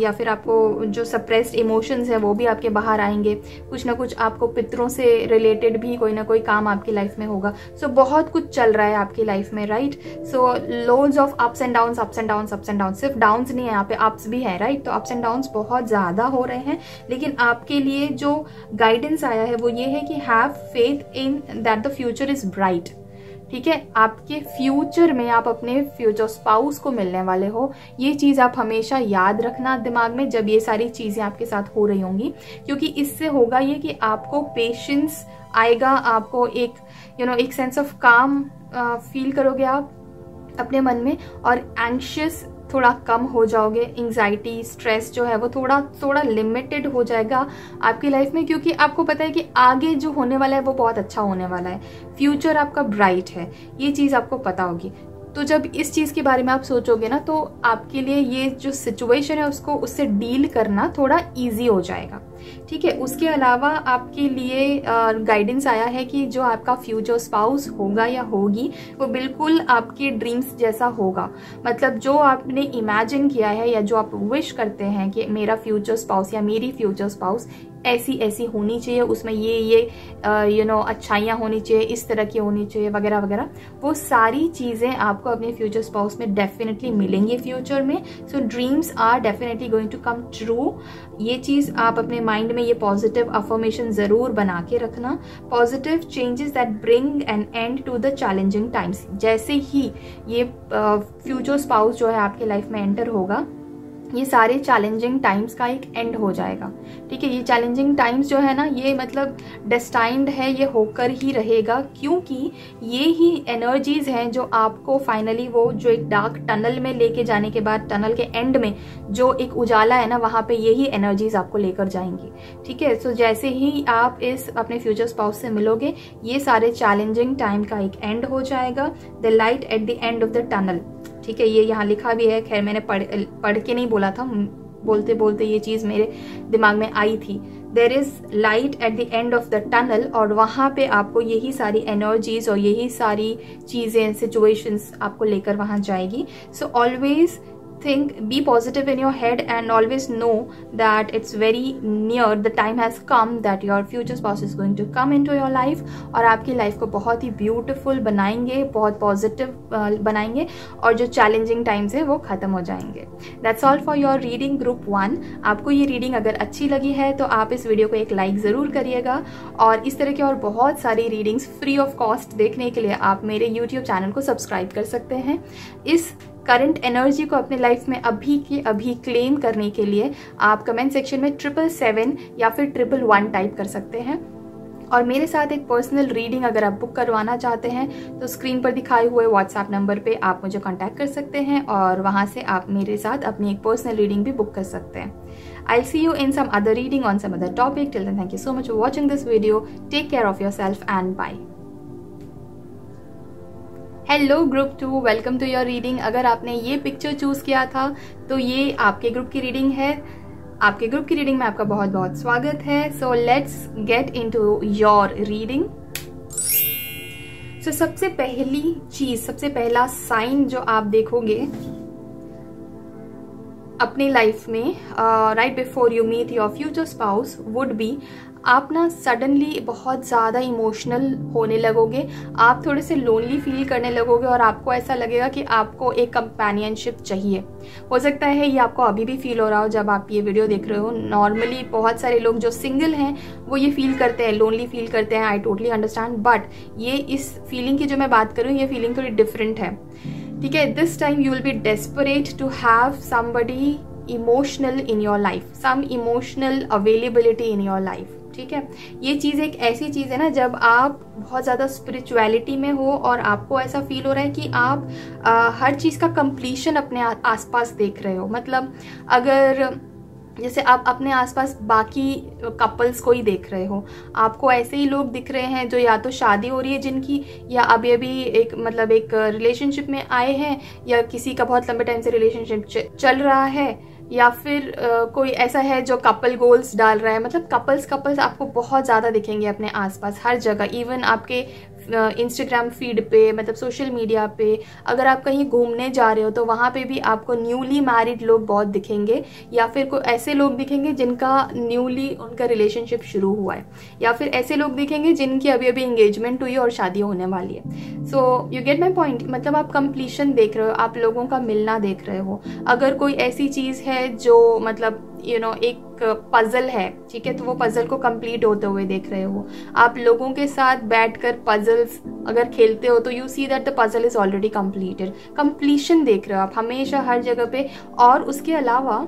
Speaker 1: या फिर आपको जो सप्रेस्ड इमोशंस हैं वो भी आपके बाहर आएंगे। कुछ ना कुछ आपको पितरों से रिलेटेड भी कोई ना कोई काम आपकी लाइफ में होगा। सो बहुत कुछ चल रहा है आपकी लाइफ में, right. So loads of ups and downs, ups and downs, ups and downs, सिर्फ डाउन्स नहीं है यहाँ पे, अप्स भी है, राइट। तो अप्स एंड डाउन्स बहुत ज़्यादा हो रहे हैं, लेकिन आपके लिए जो गाइडेंस आया है वो ये है कि have faith in that the future is bright. ठीक है, आपके फ्यूचर में आप अपने फ्यूचर स्पाउस को मिलने वाले हो, ये चीज़ आप हमेशा याद रखना दिमाग में जब ये सारी चीज़ें आपके साथ हो रही होंगी, क्योंकि इससे होगा ये कि आपको पेशेंस आएगा, आपको एक एक सेंस ऑफ काम फील करोगे आप अपने मन में, और एंग्शियस थोड़ा कम हो जाओगे, एंग्जाइटी, स्ट्रेस जो है वो थोड़ा लिमिटेड हो जाएगा आपकी लाइफ में, क्योंकि आपको पता है कि आगे जो होने वाला है वो बहुत अच्छा होने वाला है, फ्यूचर आपका ब्राइट है, ये चीज़ आपको पता होगी। तो जब इस चीज़ के बारे में आप सोचोगे ना, तो आपके लिए ये जो सिचुएशन है उससे डील करना थोड़ा ईजी हो जाएगा। ठीक है, उसके अलावा आपके लिए गाइडेंस आया है कि जो आपका फ्यूचर स्पाउस होगा या होगी वो बिल्कुल आपके ड्रीम्स जैसा होगा। मतलब जो आपने इमेजिन किया है या जो आप विश करते हैं कि मेरा फ्यूचर स्पाउस या मेरी फ्यूचर स्पाउस ऐसी ऐसी होनी चाहिए, उसमें ये अच्छाइयाँ होनी चाहिए, इस तरह की होनी चाहिए वगैरह वगैरह, वो सारी चीज़ें आपको अपने फ्यूचर स्पाउस में डेफिनेटली मिलेंगी फ्यूचर में। So dreams are definitely going to come true. ये चीज़ आप अपने माइंड में ये पॉजिटिव अफर्मेशन ज़रूर बना के रखना। Positive changes that bring an end to the challenging times. जैसे ही ये फ्यूचर स्पाउस जो है आपके लाइफ में एंटर होगा, ये सारे चैलेंजिंग टाइम्स का एक एंड हो जाएगा। ठीक है, ये चैलेंजिंग टाइम्स जो है ना, ये मतलब डेस्टाइंड है, ये होकर ही रहेगा, क्योंकि ये ही एनर्जीज हैं जो आपको फाइनली वो जो एक डार्क टनल में लेके जाने के बाद, टनल के एंड में जो एक उजाला है ना, वहाँ पे यही एनर्जीज आपको लेकर जाएंगी। ठीक है, सो जैसे ही आप इस अपने फ्यूचर स्पाउस से मिलोगे, ये सारे चैलेंजिंग टाइम का एक एंड हो जाएगा। The light at the end of the tunnel. ठीक है, ये यहाँ लिखा भी है, खैर मैंने पढ़ के नहीं बोला था, बोलते बोलते ये चीज़ मेरे दिमाग में आई थी। There is light at the end of the tunnel, और वहाँ पे आपको यही सारी एनर्जीज और यही सारी चीज़ें, सिचुएशंस आपको लेकर वहाँ जाएगी। So always think, be positive in your head and always know that it's very near, the time has come that your future spouse is going to come into your life और आपकी life को बहुत ही beautiful बनाएंगे, बहुत positive बनाएंगे, और जो challenging times है वो खत्म हो जाएंगे। That's all for your reading group 1। आपको ये रीडिंग अगर अच्छी लगी है तो आप इस वीडियो को एक लाइक ज़रूर करिएगा, और इस तरह की और बहुत सारी रीडिंग्स फ्री ऑफ कॉस्ट देखने के लिए आप मेरे YouTube चैनल को सब्सक्राइब कर सकते हैं। इस करंट एनर्जी को अपने लाइफ में अभी के अभी क्लेम करने के लिए आप कमेंट सेक्शन में 777 या फिर 111 टाइप कर सकते हैं। और मेरे साथ एक पर्सनल रीडिंग अगर आप बुक करवाना चाहते हैं तो स्क्रीन पर दिखाए हुए व्हाट्सएप नंबर पे आप मुझे कांटेक्ट कर सकते हैं, और वहां से आप मेरे साथ अपनी एक पर्सनल रीडिंग भी बुक कर सकते हैं। I'll see you in some other reading on some other topic. Till then, thank you so much for watching this video. Take care of yourself and bye. Hello group 2, welcome to your reading. अगर आपने ये picture choose किया था तो ये आपके group की reading है। आपके ग्रुप की रीडिंग में आपका बहुत बहुत स्वागत है। So let's get into your reading. So सबसे पहली चीज, सबसे पहला साइन जो आप देखोगे अपनी लाइफ में right before you meet your future spouse would be, आप ना सडनली बहुत ज़्यादा इमोशनल होने लगोगे, आप थोड़े से लोनली फील करने लगोगे, और आपको ऐसा लगेगा कि आपको एक कंपेनियनशिप चाहिए। हो सकता है ये आपको अभी भी फील हो रहा हो जब आप ये वीडियो देख रहे हो। नॉर्मली बहुत सारे लोग जो सिंगल हैं वो ये फील करते हैं, लोनली फील करते हैं। आई टोटली अंडरस्टैंड, बट ये इस फीलिंग की जो मैं बात करूँ, ये फीलिंग थोड़ी डिफरेंट है। ठीक है, this time you will be desperate to have somebody emotional in your life, some emotional availability in your life. ठीक है, ये चीज़ एक ऐसी चीज़ है ना, जब आप बहुत ज़्यादा स्पिरिचुअलिटी में हो और आपको ऐसा फील हो रहा है कि आप हर चीज़ का कंप्लीशन अपने आसपास देख रहे हो। मतलब अगर जैसे आप अपने आसपास बाकी कपल्स को ही देख रहे हो, आपको ऐसे ही लोग दिख रहे हैं जो या तो शादी हो रही है जिनकी, या अभी अभी एक रिलेशनशिप में आए हैं, या किसी का बहुत लंबे टाइम से रिलेशनशिप चल रहा है, या फिर कोई ऐसा है जो कपल गोल्स डाल रहा है। मतलब कपल्स आपको बहुत ज़्यादा दिखेंगे अपने आसपास हर जगह। इवन आपके इंस्टाग्राम फीड पे, मतलब सोशल मीडिया पे, अगर आप कहीं घूमने जा रहे हो तो वहाँ पे भी आपको न्यूली मैरिड लोग बहुत दिखेंगे, या फिर कोई ऐसे लोग दिखेंगे जिनका न्यूली उनका रिलेशनशिप शुरू हुआ है, या फिर ऐसे लोग दिखेंगे जिनकी अभी अभी एंगेजमेंट हुई और शादी होने वाली है। So you get my point. मतलब आप कंप्लीशन देख रहे हो, आप लोगों का मिलना देख रहे हो। अगर कोई ऐसी चीज़ है जो मतलब एक पजल है, ठीक है, तो वो पजल को कंप्लीट होते हुए देख रहे हो। आप लोगों के साथ बैठकर पजल्स अगर खेलते हो तो you see that the puzzle is already completed. Completion देख रहे हो आप हमेशा हर जगह पे। और उसके अलावा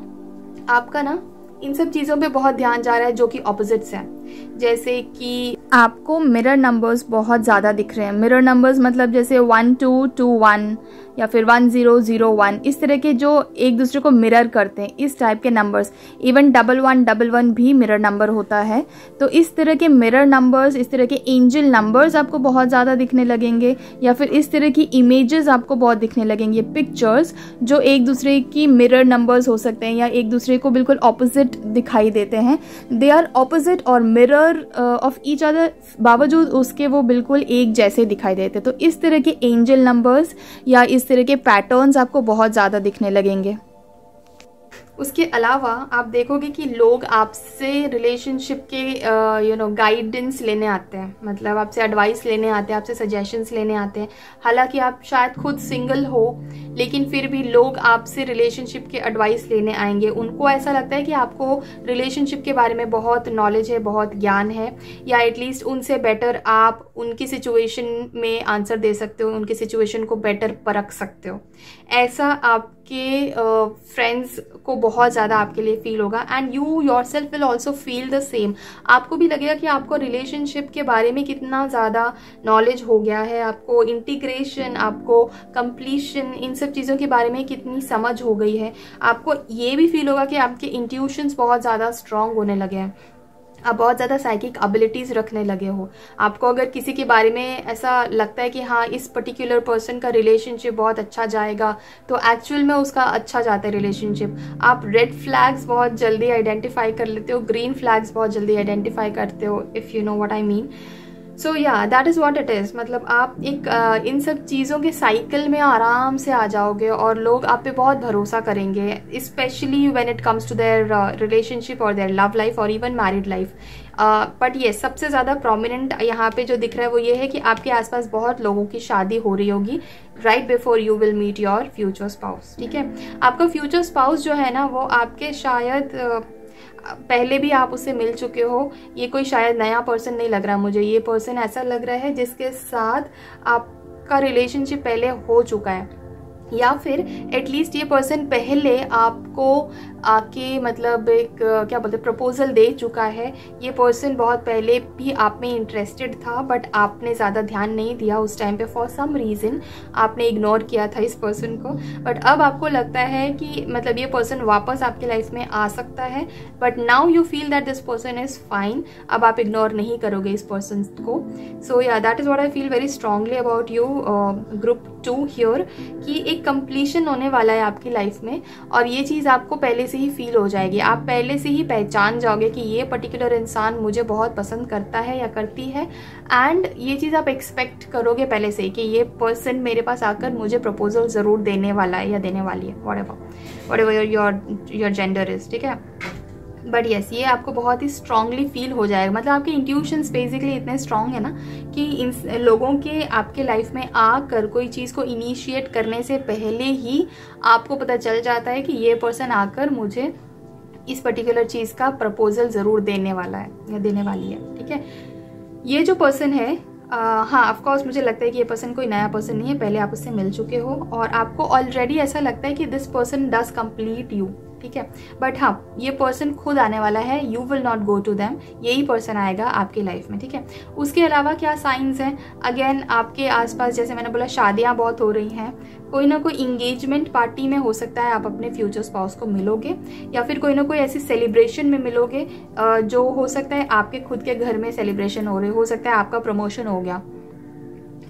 Speaker 1: आपका ना इन सब चीज़ों पे बहुत ध्यान जा रहा है जो कि ऑपोजिट्स हैं। जैसे कि आपको मिरर नंबर्स बहुत ज़्यादा दिख रहे हैं। मिरर नंबर्स मतलब जैसे 1 2 2 1,
Speaker 2: या फिर 1001, इस तरह के जो एक दूसरे को मिरर करते हैं, इस टाइप के नंबर्स। इवन 1111 भी मिरर नंबर होता है। तो इस तरह के मिरर नंबर्स, इस तरह के एंजल नंबर्स आपको बहुत ज़्यादा दिखने लगेंगे, या फिर इस तरह की इमेजेस आपको बहुत दिखने लगेंगे, पिक्चर्स जो एक दूसरे की मिरर नंबर्स हो सकते हैं या एक दूसरे को बिल्कुल ऑपोजिट दिखाई देते हैं। दे आर ऑपोजिट और मिरर ऑफ ईच अदर, बावजूद उसके वो बिल्कुल एक जैसे दिखाई देते। तो इस तरह के एंजल नंबर्स या इस तरह के पैटर्न्स आपको बहुत ज़्यादा दिखने लगेंगे।
Speaker 1: उसके अलावा आप देखोगे कि लोग आपसे रिलेशनशिप के गाइडेंस लेने आते हैं, मतलब आपसे एडवाइस लेने आते हैं, आपसे सजेशंस लेने आते हैं। हालांकि आप शायद खुद सिंगल हो, लेकिन फिर भी लोग आपसे रिलेशनशिप के एडवाइस लेने आएंगे। उनको ऐसा लगता है कि आपको रिलेशनशिप के बारे में बहुत नॉलेज है, बहुत ज्ञान है, या एटलीस्ट उनसे बेटर आप उनकी सिचुएशन में आंसर दे सकते हो, उनकी सिचुएशन को बेटर परख सकते हो। ऐसा आपके फ्रेंड्स को बहुत ज़्यादा आपके लिए फील होगा, and you yourself will also feel the same. आपको भी लगेगा कि आपको रिलेशनशिप के बारे में कितना ज़्यादा नॉलेज हो गया है, आपको इंटीग्रेशन, आपको कंप्लीशन, इन सब चीज़ों के बारे में कितनी समझ हो गई है। आपको ये भी फील होगा कि आपके इंट्यूशंस बहुत ज़्यादा स्ट्रांग होने लगे हैं, आप बहुत ज़्यादा साइकिक एबिलिटीज़ रखने लगे हो। आपको अगर किसी के बारे में ऐसा लगता है कि हाँ इस पर्टिकुलर पर्सन का रिलेशनशिप बहुत अच्छा जाएगा, तो एक्चुअल में उसका अच्छा जाता है रिलेशनशिप। आप रेड फ्लैग्स बहुत जल्दी आइडेंटिफाई कर लेते हो, ग्रीन फ्लैग्स बहुत जल्दी आइडेंटिफाई करते हो, if you know what I mean. So yeah that is what it is. मतलब आप एक इन सब चीज़ों के साइकिल में आराम से आ जाओगे और लोग आप पे बहुत भरोसा करेंगे, specially when it comes to their relationship और देयर लव लाइफ और इवन मैरिड लाइफ। बट ये सबसे ज़्यादा प्रोमिनेंट यहाँ पे जो दिख रहा है वो ये है कि आपके आसपास बहुत लोगों की शादी हो रही होगी right before you will meet your future spouse. ठीक है, आपका फ्यूचर स्पाउस जो है ना, वो आपके शायद पहले भी आप उससे मिल चुके हो। ये कोई शायद नया पर्सन नहीं लग रहा मुझे, ये पर्सन ऐसा लग रहा है जिसके साथ आपका रिलेशनशिप पहले हो चुका है, या फिर एटलीस्ट ये पर्सन पहले आपको आके मतलब एक क्या बोलते हैं प्रपोजल दे चुका है। ये पर्सन बहुत पहले भी आप में इंटरेस्टेड था, बट आपने ज़्यादा ध्यान नहीं दिया उस टाइम पे, फॉर सम रीज़न आपने इग्नोर किया था इस पर्सन को। बट अब आपको लगता है कि मतलब ये पर्सन वापस आपके लाइफ में आ सकता है, but now you feel that this person is fine. अब आप इग्नोर नहीं करोगे इस पर्सन को। सो yeah that is what I feel very strongly about you group 2 here, कि एक कंप्लीशन होने वाला है आपकी लाइफ में, और ये चीज़ आपको पहले से ही फील हो जाएगी। आप पहले से ही पहचान जाओगे कि ये पर्टिकुलर इंसान मुझे बहुत पसंद करता है या करती है, एंड ये चीज़ आप एक्सपेक्ट करोगे पहले से कि ये पर्सन मेरे पास आकर मुझे प्रपोजल ज़रूर देने वाला है या देने वाली है, व्हाटएवर योर जेंडर इज़। ठीक है, बट यस ये आपको बहुत ही स्ट्रांगली फील हो जाएगा। मतलब आपके इंट्यूशंस बेसिकली इतने स्ट्रांग है ना कि इन लोगों के आपके लाइफ में आकर कोई चीज़ को इनिशिएट करने से पहले ही आपको पता चल जाता है कि ये पर्सन आकर मुझे इस पर्टिकुलर चीज़ का प्रपोजल ज़रूर देने वाला है या देने वाली है। ठीक है, ये जो पर्सन है हाँ ऑफकोर्स मुझे लगता है कि ये पर्सन कोई नया पर्सन नहीं है, पहले आप उससे मिल चुके हो और आपको ऑलरेडी ऐसा लगता है कि this person does complete you. ठीक है, बट हाँ ये पर्सन खुद आने वाला है, you will not go to them, यही पर्सन आएगा आपकी लाइफ में। ठीक है, उसके अलावा क्या साइंस हैं, अगेन आपके आसपास जैसे मैंने बोला शादियाँ बहुत हो रही हैं, कोई ना कोई इंगेजमेंट पार्टी में हो सकता है आप अपने फ्यूचर स्पाउस को मिलोगे, या फिर कोई ना कोई ऐसी सेलिब्रेशन में मिलोगे जो हो सकता है आपके खुद के घर में सेलिब्रेशन हो रहे, हो सकता है आपका प्रमोशन हो गया।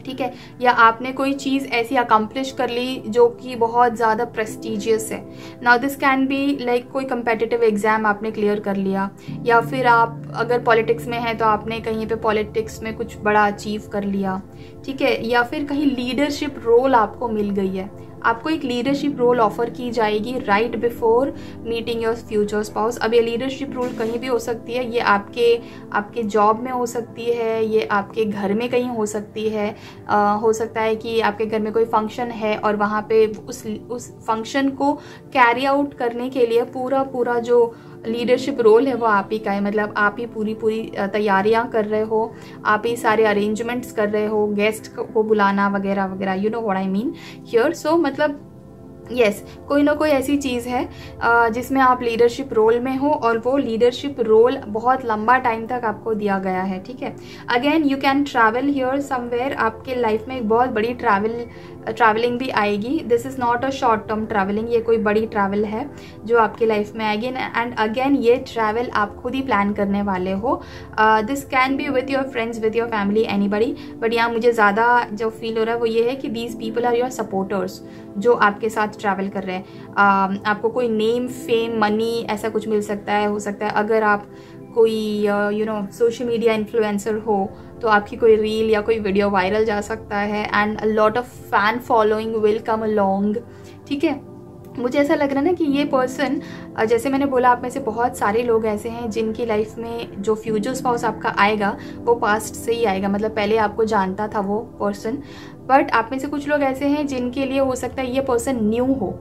Speaker 1: ठीक है, या आपने कोई चीज़ ऐसी अकम्प्लिश कर ली जो कि बहुत ज़्यादा प्रेस्टिजियस है। Now this can be like कोई कंपेटिटिव एग्जाम आपने क्लियर कर लिया, या फिर आप अगर पॉलिटिक्स में हैं तो आपने कहीं पे पॉलिटिक्स में कुछ बड़ा अचीव कर लिया। ठीक है, या फिर कहीं लीडरशिप रोल आपको मिल गई है, आपको एक लीडरशिप रोल ऑफर की जाएगी right before meeting your future spouse. अब ये लीडरशिप रोल कहीं भी हो सकती है, ये आपके जॉब में हो सकती है, ये आपके घर में कहीं हो सकती है, हो सकता है कि आपके घर में कोई फंक्शन है और वहाँ पे उस फंक्शन को कैरी आउट करने के लिए पूरा जो लीडरशिप रोल है वो आप ही का है। मतलब आप ही पूरी तैयारियां कर रहे हो, आप ही सारे अरेंजमेंट्स कर रहे हो, गेस्ट को बुलाना वगैरह वगैरह, you know what I mean here. So मतलब यस कोई ना कोई ऐसी चीज़ है जिसमें आप लीडरशिप रोल में हो और वो लीडरशिप रोल बहुत लंबा टाइम तक आपको दिया गया है। ठीक है, again you can travel here somewhere, आपके लाइफ में एक बहुत बड़ी ट्रैवल ट्रैवलिंग भी आएगी। This is not a short term travelling, ये कोई बड़ी ट्रैवल है जो आपकी लाइफ में आएगी। एंड अगेन ये ट्रैवल आप खुद ही प्लान करने वाले हो। This can B with your friends, with your family, anybody, but यहाँ मुझे ज़्यादा जो फील हो रहा है वो ये है कि these people are your supporters जो आपके साथ ट्रैवल कर रहे हैं। आपको कोई नेम, फेम, मनी ऐसा कुछ मिल सकता है। हो सकता है अगर आप कोई सोशल मीडिया इन्फ्लुएंसर हो तो आपकी कोई रील या कोई वीडियो वायरल जा सकता है and a lot of fan following will come along. ठीक है, मुझे ऐसा लग रहा है ना कि ये पर्सन, जैसे मैंने बोला, आप में से बहुत सारे लोग ऐसे हैं जिनकी लाइफ में जो फ्यूचर स्पाउस आपका आएगा वो पास्ट से ही आएगा, मतलब पहले आपको जानता था वो पर्सन, बट आप में से कुछ लोग ऐसे हैं जिनके लिए हो सकता है ये पर्सन न्यू हो।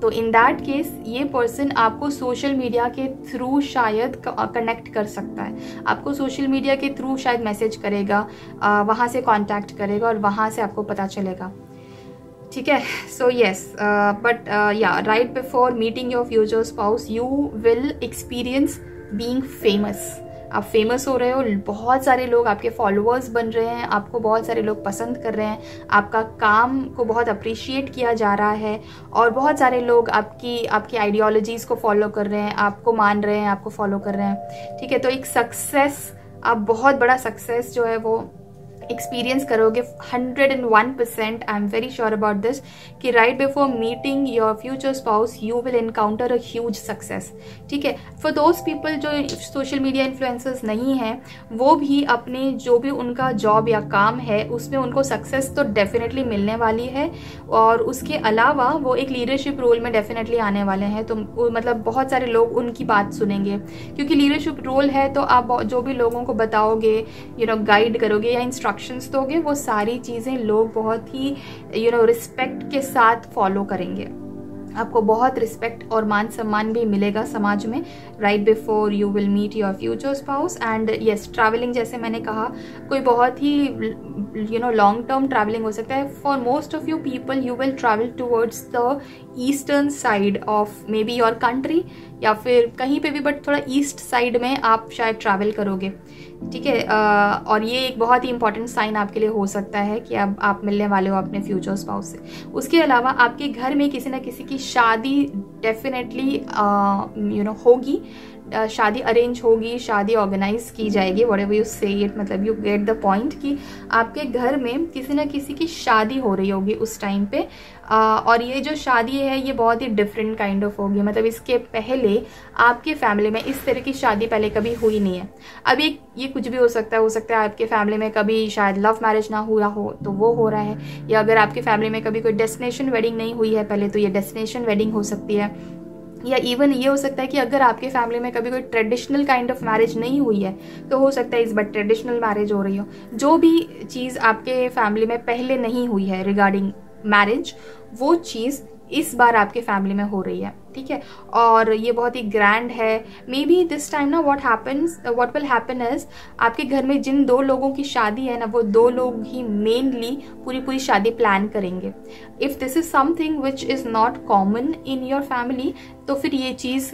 Speaker 1: तो इन दैट केस ये पर्सन आपको सोशल मीडिया के थ्रू शायद कनेक्ट कर सकता है, आपको सोशल मीडिया के थ्रू शायद मैसेज करेगा, वहाँ से कांटेक्ट करेगा और वहाँ से आपको पता चलेगा। ठीक है, सो येस, बट या right before meeting your future spouse you will experience being famous. आप फेमस हो रहे हो, बहुत सारे लोग आपके फॉलोअर्स बन रहे हैं, आपको बहुत सारे लोग पसंद कर रहे हैं, आपका काम को बहुत अप्रिशिएट किया जा रहा है और बहुत सारे लोग आपकी आइडियोलॉजीज़ को फॉलो कर रहे हैं, आपको मान रहे हैं, आपको फॉलो कर रहे हैं। ठीक है, तो एक सक्सेस, आप बहुत बड़ा सक्सेस जो है वो एक्सपीरियंस करोगे 101%। I am very sure about this कि right before meeting your future spouse you will encounter a huge success. ठीक है, फॉर दोज पीपल जो सोशल मीडिया इन्फ्लुएंसर्स नहीं हैं, वो भी अपने जो भी उनका जॉब या काम है उसमें उनको सक्सेस तो डेफिनेटली मिलने वाली है और उसके अलावा वो एक लीडरशिप रोल में डेफिनेटली आने वाले हैं। तो मतलब बहुत सारे लोग उनकी बात सुनेंगे, क्योंकि लीडरशिप रोल है तो आप जो भी लोगों को बताओगे, गाइड करोगे या इंस्ट्रक्शंस दोगे, वो सारी चीज़ें लोग बहुत ही रिस्पेक्ट के साथ फॉलो करेंगे। आपको बहुत रिस्पेक्ट और मान सम्मान भी मिलेगा समाज में right before you will meet your future spouse. And yes, travelling जैसे मैंने कहा कोई बहुत ही लॉन्ग टर्म ट्रैवलिंग हो सकता है। For most of you people you will travel towards the eastern side of may be your country या फिर कहीं पे भी, बट थोड़ा ईस्ट साइड में आप शायद ट्रैवल करोगे। ठीक है, और ये एक बहुत ही इंपॉर्टेंट साइन आपके लिए हो सकता है कि अब आप मिलने वाले हो अपने फ्यूचर स्पाउस से। उसके अलावा आपके घर में किसी ना किसी की शादी डेफिनेटली होगी, शादी अरेंज होगी, शादी ऑर्गेनाइज की जाएगी, व्हाटएवर यू से इट, मतलब यू गेट द पॉइंट कि आपके घर में किसी ना किसी की शादी हो रही होगी उस टाइम पे। और ये जो शादी है ये बहुत ही डिफरेंट काइंड ऑफ होगी, मतलब इसके पहले आपके फैमिली में इस तरह की शादी पहले कभी हुई नहीं है। अभी ये कुछ भी हो सकता है आपके फैमिली में कभी शायद लव मैरिज ना हुआ हो तो वो हो रहा है, या अगर आपके फैमिली में कभी कोई डेस्टिनेशन वेडिंग नहीं हुई है पहले तो ये डेस्टिनेशन वेडिंग हो सकती है, या इवन ये हो सकता है कि अगर आपके फैमिली में कभी कोई ट्रेडिशनल काइंड ऑफ मैरिज नहीं हुई है तो हो सकता है इस बार ट्रेडिशनल मैरिज हो रही हो। जो भी चीज़ आपके फैमिली में पहले नहीं हुई है रिगार्डिंग मैरिज, वो चीज़ इस बार आपके फैमिली में हो रही है। ठीक है, और ये बहुत ही ग्रैंड है। मे बी दिस टाइम ना व्हाट विल हैपन इज, आपके घर में जिन दो लोगों की शादी है ना, वो दो लोग ही मेनली पूरी शादी प्लान करेंगे। If this is something which is not common in your family तो फिर ये चीज़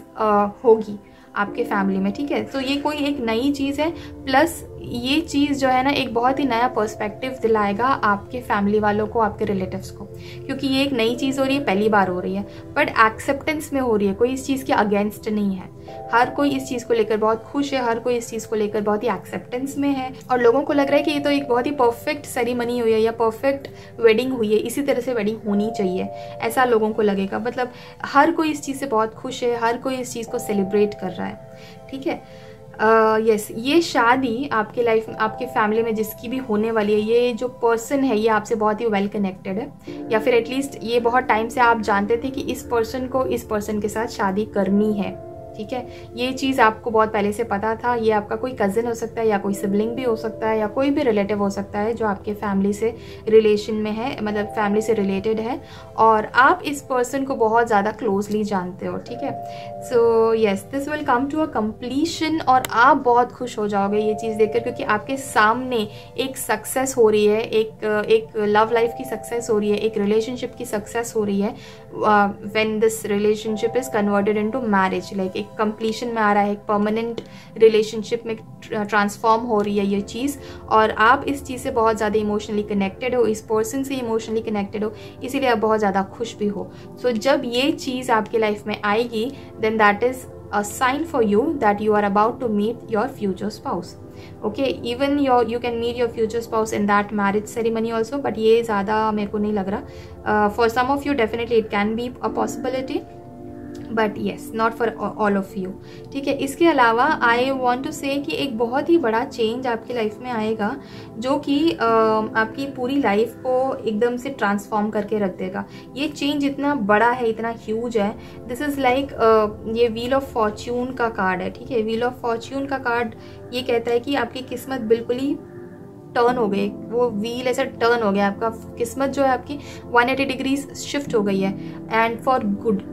Speaker 1: होगी आपके फैमिली में। ठीक है, तो ये कोई एक नई चीज़ है, प्लस ये चीज़ जो है ना एक बहुत ही नया पर्सपेक्टिव दिलाएगा आपके फैमिली वालों को, आपके रिलेटिव्स को, क्योंकि ये एक नई चीज़ हो रही है, पहली बार हो रही है, बट एक्सेप्टेंस में हो रही है, कोई इस चीज़ के अगेंस्ट नहीं है। हर कोई इस चीज़ को लेकर बहुत खुश है, हर कोई इस चीज़ को लेकर बहुत ही एक्सेप्टेंस में है और लोगों को लग रहा है कि ये तो एक बहुत ही परफेक्ट सेरेमनी हुई है या परफेक्ट वेडिंग हुई है, इसी तरह से वेडिंग होनी चाहिए, ऐसा लोगों को लगेगा। मतलब हर कोई इस चीज़ से बहुत खुश है, हर कोई इस चीज़ को सेलिब्रेट कर रहा है। ठीक है, यस, ये शादी आपके लाइफ में, आपके फैमिली में जिसकी भी होने वाली है, ये जो पर्सन है ये आपसे बहुत ही वेल कनेक्टेड है, या फिर एटलीस्ट ये बहुत टाइम से आप जानते थे कि इस पर्सन को इस पर्सन के साथ शादी करनी है। ठीक है, ये चीज़ आपको बहुत पहले से पता था। ये आपका कोई कज़न हो सकता है या कोई सिबलिंग भी हो सकता है या कोई भी रिलेटिव हो सकता है जो आपके फैमिली से रिलेशन में है, मतलब फैमिली से रिलेटेड है और आप इस पर्सन को बहुत ज़्यादा क्लोजली जानते हो। ठीक है, so yes, this will come to a completion और आप बहुत खुश हो जाओगे ये चीज़ देखकर, क्योंकि आपके सामने एक सक्सेस हो रही है, एक लव लाइफ की सक्सेस हो रही है, एक रिलेशनशिप की सक्सेस हो रही है when this relationship is converted into marriage, like एक एक कंप्लीशन में आ रहा है, एक परमानेंट रिलेशनशिप में ट्रांसफॉर्म हो रही है ये चीज़, और आप इस चीज़ से बहुत ज़्यादा इमोशनली कनेक्टेड हो, इस पर्सन से इमोशनली कनेक्टेड हो, इसीलिए आप बहुत ज़्यादा खुश भी हो। सो जब ये चीज़ आपकी लाइफ में आएगी, then that is a sign for you that you are about to meet your future spouse. Okay, even you can meet your future spouse in that marriage ceremony also, but ये ज़्यादा मेरे को नहीं लग रहा. For some of you definitely it can be a possibility, but yes not for all of you. ठीक है, इसके अलावा आई वॉन्ट टू से कि एक बहुत ही बड़ा चेंज आपकी लाइफ में आएगा जो कि आपकी पूरी लाइफ को एकदम से ट्रांसफॉर्म करके रख देगा। ये चेंज इतना बड़ा है, इतना ह्यूज है। दिस इज़ लाइक ये व्हील ऑफ फॉर्च्यून का कार्ड है। ठीक है, व्हील ऑफ फॉर्च्यून का कार्ड ये कहता है कि आपकी किस्मत बिल्कुल ही टर्न हो गई, वो व्हील ऐसा टर्न हो गया, आपका किस्मत जो है आपकी 180 डिग्रीज शिफ्ट हो गई है, and for good.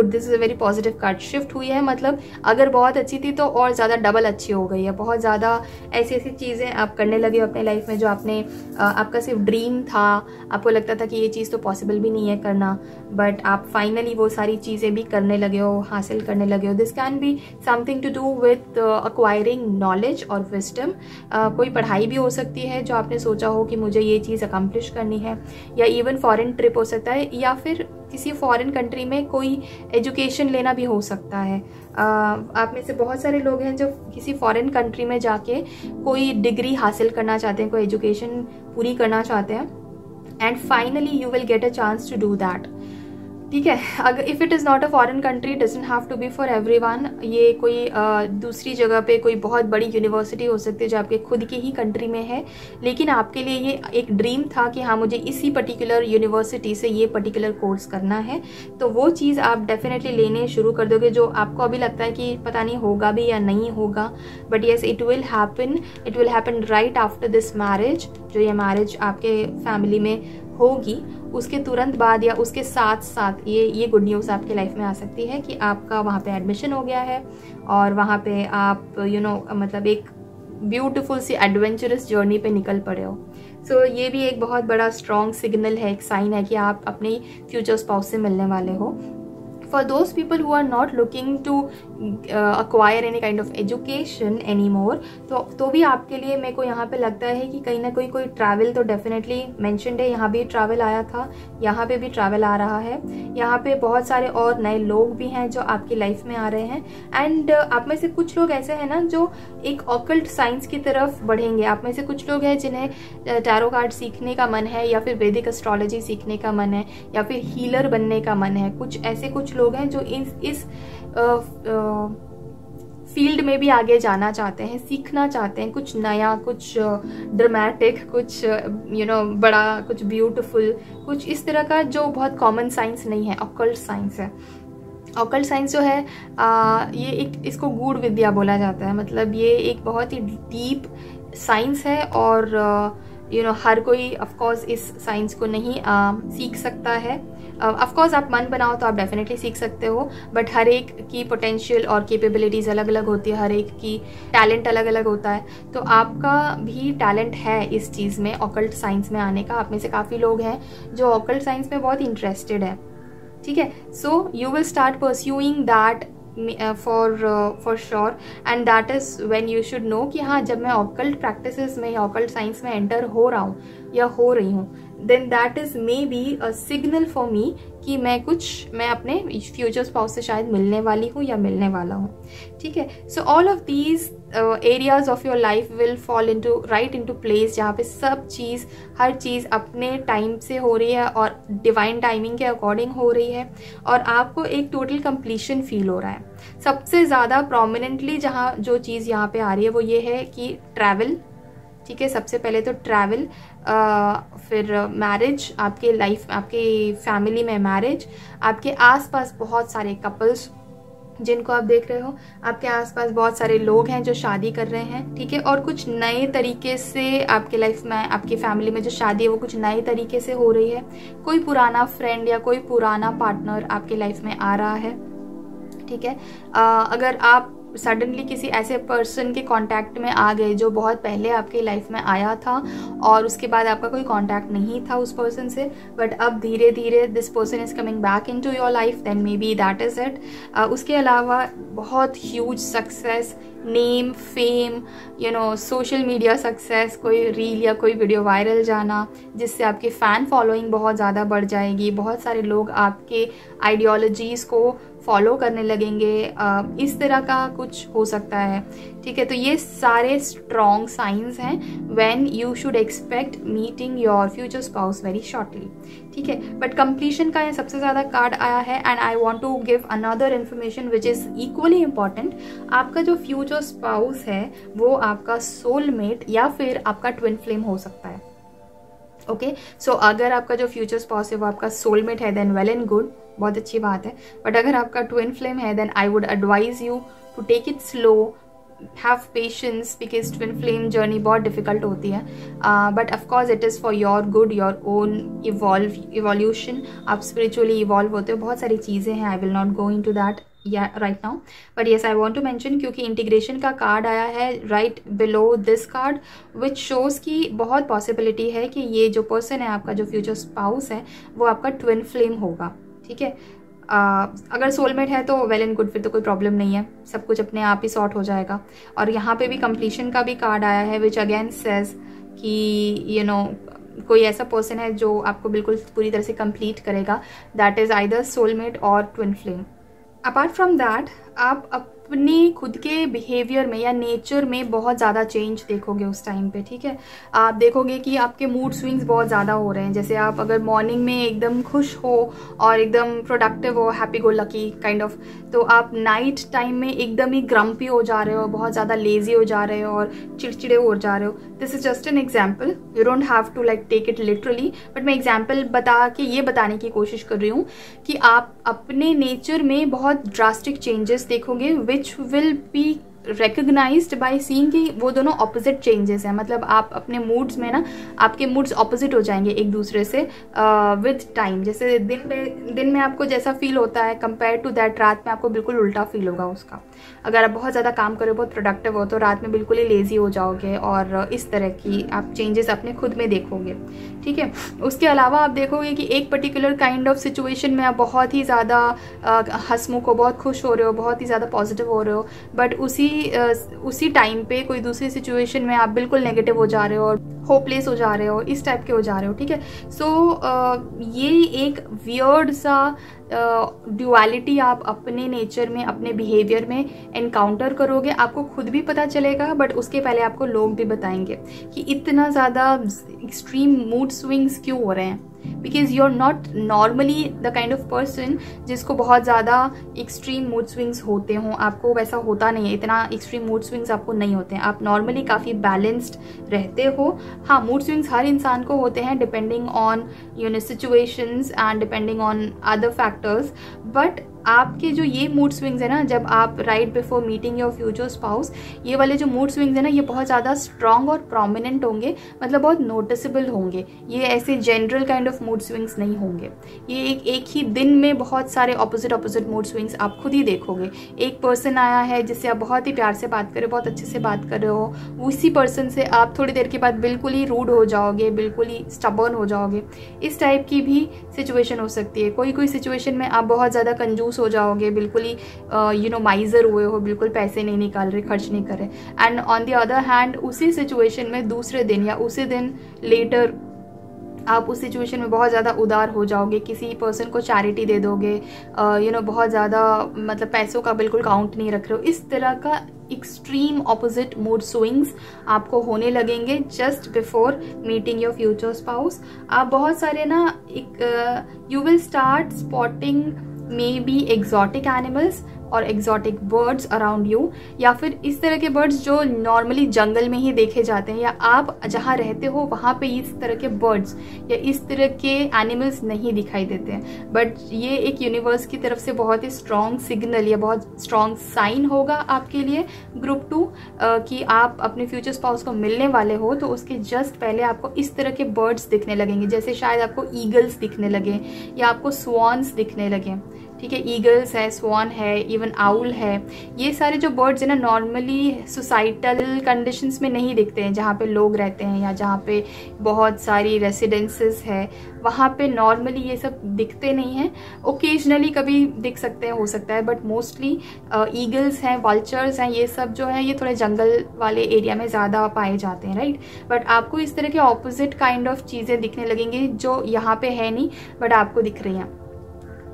Speaker 1: This is a very positive card. Shift हुई है मतलब अगर बहुत अच्छी थी तो और ज़्यादा डबल अच्छी हो गई है। बहुत ज़्यादा ऐसी ऐसी चीज़ें आप करने लगे हो अपने लाइफ में जो आपने आपका सिर्फ ड्रीम था, आपको लगता था कि ये चीज़ तो पॉसिबल भी नहीं है करना, बट आप फाइनली वो सारी चीज़ें भी करने लगे हो, हासिल करने लगे हो। This can be something to do with acquiring knowledge और विजडम। कोई पढ़ाई भी हो सकती है जो आपने सोचा हो कि मुझे ये चीज़ अकम्प्लिश करनी है, या इवन फॉरेन ट्रिप हो सकता है, या फिर किसी फॉरेन कंट्री में कोई एजुकेशन लेना भी हो सकता है। आप में से बहुत सारे लोग हैं जो किसी फॉरेन कंट्री में जाके कोई डिग्री हासिल करना चाहते हैं, कोई एजुकेशन पूरी करना चाहते हैं, and finally you will get a chance to do that. ठीक है, अगर if it is not a foreign country, doesn't have to be for everyone. ये कोई दूसरी जगह पे कोई बहुत बड़ी यूनिवर्सिटी हो सकती है जो आपके खुद की ही कंट्री में है, लेकिन आपके लिए ये एक ड्रीम था कि हाँ मुझे इसी पर्टिकुलर यूनिवर्सिटी से ये पर्टिकुलर कोर्स करना है, तो वो चीज़ आप डेफिनेटली लेने शुरू कर दोगे जो आपको अभी लगता है कि पता नहीं होगा भी या नहीं होगा, but yes it will happen right after this marriage. जो ये मैरिज आपके फैमिली में होगी उसके तुरंत बाद या उसके साथ साथ ये गुड न्यूज़ आपकी लाइफ में आ सकती है कि आपका वहाँ पे एडमिशन हो गया है और वहाँ पे आप मतलब एक ब्यूटीफुल सी एडवेंचरस जर्नी पे निकल पड़े हो। सो ये भी एक बहुत बड़ा स्ट्रॉन्ग सिग्नल है, एक साइन है कि आप अपने फ्यूचर स्पाउस से मिलने वाले हो। For those people who are not looking to acquire any kind of education anymore, तो भी आपके लिए मेरे को यहाँ पे लगता है कि कहीं ना कोई ट्रैवल तो डेफिनेटली मेंशन्ड है। यहाँ भी ट्रैवल आया था, यहाँ पे भी ट्रैवल आ रहा है, यहाँ पे बहुत सारे और नए लोग भी हैं जो आपकी लाइफ में आ रहे हैं, एंड आप में से कुछ लोग ऐसे हैं ना जो एक ऑकल्ट साइंस की तरफ बढ़ेंगे। आप में से कुछ लोग हैं जिन्हें टैरो कार्ड सीखने का मन है, या फिर वैदिक एस्ट्रोलॉजी सीखने का मन है, या फिर हीलर बनने का मन है। कुछ लोग हैं जो इस फील्ड में भी आगे जाना चाहते हैं, सीखना चाहते हैं कुछ नया, कुछ ड्रामेटिक, कुछ बड़ा, कुछ ब्यूटीफुल, कुछ इस तरह का जो बहुत कॉमन साइंस नहीं है, ऑकल्ट साइंस है। ऑकल्ट साइंस जो है ये इसको गूढ़ विद्या बोला जाता है। मतलब ये एक बहुत ही डीप साइंस है, और हर कोई ऑफकोर्स इस साइंस को नहीं सीख सकता है। ऑफकोर्स आप मन बनाओ तो आप डेफिनेटली सीख सकते हो, बट हर एक की पोटेंशियल और कैपेबिलिटीज़ अलग अलग होती है, हर एक की टैलेंट अलग अलग होता है। तो आपका भी टैलेंट है इस चीज़ में, ऑकल्ट साइंस में आने का। आप में से काफ़ी लोग हैं जो ऑकल्ट साइंस में बहुत इंटरेस्टेड है। ठीक है, so you will start pursuing that for sure, and that is when you should no कि हाँ जब मैं ऑकल्ट प्रैक्टिसेस में या ऑकल्ट साइंस में एंटर हो रहा हूँ या हो रही हूँ, then that is maybe a signal for me कि मैं अपने फ्यूचर स्पाउस से शायद मिलने वाली हूँ या मिलने वाला हूँ। ठीक है, so all of these areas of your life will fall right into place, जहाँ पे हर चीज़ अपने टाइम से हो रही है और डिवाइन टाइमिंग के अकॉर्डिंग हो रही है, और आपको एक टोटल कंप्लीशन फील हो रहा है। सबसे ज़्यादा प्रोमिनेंटली जो चीज़ यहाँ पे आ रही है वो ये है कि ट्रैवल। ठीक है, सबसे पहले तो ट्रैवल, फिर मैरिज, आपके फैमिली में मैरिज, आपके आसपास बहुत सारे कपल्स जिनको आप देख रहे हो, आपके आसपास बहुत सारे लोग हैं जो शादी कर रहे हैं। ठीक है, और कुछ नए तरीके से आपके लाइफ में, आपकी फैमिली में जो शादी है वो कुछ नए तरीके से हो रही है। कोई पुराना फ्रेंड या कोई पुराना पार्टनर आपके लाइफ में आ रहा है। ठीक है, अगर आप सडनली किसी ऐसे पर्सन के कांटेक्ट में आ गए जो बहुत पहले आपकी लाइफ में आया था और उसके बाद आपका कोई कांटेक्ट नहीं था उस पर्सन से, बट अब धीरे धीरे this person is coming back into your life, then maybe that is it. उसके अलावा बहुत huge success, name, fame, you know, social media success, कोई रील या कोई वीडियो वायरल जाना जिससे आपकी फ़ैन फॉलोइंग बहुत ज़्यादा बढ़ जाएगी, बहुत सारे लोग आपके आइडियोलॉजीज़ को फॉलो करने लगेंगे, इस तरह का कुछ हो सकता है। ठीक है, तो ये सारे स्ट्रॉन्ग साइंस हैं when you should expect meeting your future spouse very shortly. ठीक है, बट कंप्लीशन का ये सबसे ज़्यादा कार्ड आया है and I want to give another information which is equally important. आपका जो फ्यूचर स्पाउस है वो आपका सोलमेट या फिर आपका ट्विन फ्लेम हो सकता है। ओके, सो अगर आपका जो फ्यूचर स्पाउस है वो आपका सोलमेट है देन वेल एंड गुड, बहुत अच्छी बात है। बट अगर आपका ट्विन फ्लेम है then I would advise you to take it slow, have patience, because twin flame journey बहुत डिफिकल्ट होती है, but of course it is for your good, your own evolution. आप स्पिरिचुअली इवॉल्व होते हो, बहुत सारी चीज़ें हैं, I will not go into that right now, but yes I want to mention क्योंकि इंटीग्रेशन का कार्ड आया है right below this card which shows की बहुत पॉसिबिलिटी है कि ये जो पर्सन है आपका जो फ्यूचर स्पाउस है वो आपका ट्विन फ्लेम होगा। ठीक है, अगर सोलमेट है तो वेल एंड गुड, फिर तो कोई प्रॉब्लम नहीं है, सब कुछ अपने आप ही सॉर्ट हो जाएगा। और यहाँ पे भी कंप्लीशन का भी कार्ड आया है विच अगेन सेज कि यू नो कोई ऐसा पर्सन है जो आपको बिल्कुल पूरी तरह से कंप्लीट करेगा, दैट इज़ आइदर सोलमेट और twin flame. Apart from that आप अपने खुद के बिहेवियर में या नेचर में बहुत ज़्यादा चेंज देखोगे उस टाइम पे। ठीक है, आप देखोगे कि आपके मूड स्विंग्स बहुत ज़्यादा हो रहे हैं। जैसे आप अगर मॉर्निंग में एकदम खुश हो और एकदम प्रोडक्टिव हो, happy go lucky kind of, तो आप नाइट टाइम में एकदम ही ग्रम्पी हो जा रहे हो, बहुत ज़्यादा लेजी हो जा रहे हो और चिड़चिड़े हो जा रहे हो। This is just an example, you don't have to like take it literally, but मैं एग्जाम्पल बता के ये बताने की कोशिश कर रही हूँ कि आप अपने नेचर में बहुत ड्रास्टिक चेंजेस देखोगे which will be recognised by seeing कि वो दोनों ऑपोजिट चेंजेस हैं। मतलब आप अपने मूड्स में ना, आपके मूड्स ऑपोजिट हो जाएंगे एक दूसरे से विद टाइम। जैसे दिन में आपको जैसा फील होता है कंपेयर टू दैट रात में आपको बिल्कुल उल्टा फील होगा उसका। अगर आप बहुत ज़्यादा काम करो, बहुत प्रोडक्टिव हो, तो रात में बिल्कुल ही लेजी हो जाओगे और इस तरह की आप चेंजेस अपने खुद में देखोगे। ठीक है, उसके अलावा आप देखोगे कि एक पर्टिकुलर काइंड ऑफ सिचुएशन में आप बहुत ही ज़्यादा हंसमुख हो, बहुत खुश हो रहे हो, बहुत ही ज़्यादा पॉजिटिव हो रहे हो, बट उसी टाइम पे कोई दूसरी सिचुएशन में आप बिल्कुल नेगेटिव हो जा रहे हो और होपलेस हो जा रहे हो, इस टाइप के हो जा रहे हो। ठीक है, सो ये एक वियर्ड सा ड्युअलिटी आप अपने नेचर में, अपने बिहेवियर में एनकाउंटर करोगे। आपको खुद भी पता चलेगा, बट उसके पहले आपको लोग भी बताएंगे कि इतना ज़्यादा एक्सट्रीम मूड स्विंग्स क्यों हो रहे हैं, because you are not normally the kind of person जिसको बहुत ज़्यादा एक्सट्रीम मूड स्विंग्स होते हों। आपको वैसा होता नहीं है, इतना एक्सट्रीम मूड स्विंग्स आपको नहीं होते हैं। आप नॉर्मली काफ़ी बैलेंस्ड रहते हो। हाँ, मूड स्विंग्स हर इंसान को होते हैं depending on situations and depending on other factors, but आपके जो ये मूड स्विंग्स है ना, जब आप right before meeting your future spouse, ये वाले जो मूड स्विंग्स है ना, ये बहुत ज़्यादा स्ट्रॉन्ग और प्रोमिनेंट होंगे, मतलब बहुत नोटिसेबल होंगे। ये ऐसे general kind of mood swings नहीं होंगे। ये एक ही दिन में बहुत सारे ऑपोजिट मूड स्विंग्स आप खुद ही देखोगे। एक पर्सन आया है जिससे आप बहुत ही प्यार से बात कर रहे हो, बहुत अच्छे से बात कर रहे हो, उसी पर्सन से आप थोड़ी देर के बाद बिल्कुल ही रूड हो जाओगे, बिल्कुल ही स्टबर्न हो जाओगे। इस टाइप की भी सिचुएशन हो सकती है। कोई सिचुएशन में आप बहुत ज़्यादा कंजूस हो जाओगे, बिल्कुल ही माइजर हुए हो, बिल्कुल पैसे नहीं निकाल रहे, खर्च नहीं कर रहे। And on the other hand उसी सिचुएशन में दूसरे दिन या उसी दिन लेटर आप उस सिचुएशन में बहुत ज़्यादा उदार हो जाओगे, किसी पर्सन को चैरिटी दे दोगे, बहुत ज़्यादा मतलब पैसों का बिल्कुल काउंट नहीं रख रहे हो। इस तरह का एक्सट्रीम ऑपोजिट मूड स्विंग्स आपको होने लगेंगे just before meeting your future spouse. आप बहुत सारे ना you will start spotting may be exotic animals और एग्जॉटिक बर्ड्स अराउंड यू, या फिर इस तरह के बर्ड्स जो नॉर्मली जंगल में ही देखे जाते हैं, या आप जहाँ रहते हो वहाँ पे इस तरह के बर्ड्स या इस तरह के एनिमल्स नहीं दिखाई देते हैं। बट ये एक यूनिवर्स की तरफ से बहुत ही स्ट्रॉन्ग सिग्नल या बहुत स्ट्रॉन्ग साइन होगा आपके लिए ग्रुप 2 कि आप अपने फ्यूचर स्पाउस को मिलने वाले हो। तो उसके जस्ट पहले आपको इस तरह के बर्ड्स दिखने लगेंगे, जैसे शायद आपको ईगल्स दिखने लगे या आपको स्वॉन्स दिखने लगे। ठीक है, ईगल्स है, स्वान है, इवन आउल है। ये सारे जो बर्ड्स हैं ना नॉर्मली सोसाइटल कंडीशंस में नहीं दिखते हैं, जहाँ पे लोग रहते हैं या जहाँ पे बहुत सारी रेसिडेंसेस है, वहाँ पे नॉर्मली ये सब दिखते नहीं हैं। ओकेजनली कभी दिख सकते हैं, हो सकता है, बट मोस्टली ईगल्स हैं, वल्चर्स हैं, ये सब जो है ये थोड़े जंगल वाले एरिया में ज़्यादा पाए जाते हैं, राइट। बट आपको इस तरह के ऑपोजिट काइंड ऑफ चीज़ें दिखने लगेंगी जो यहाँ पे है नहीं बट आपको दिख रही हैं,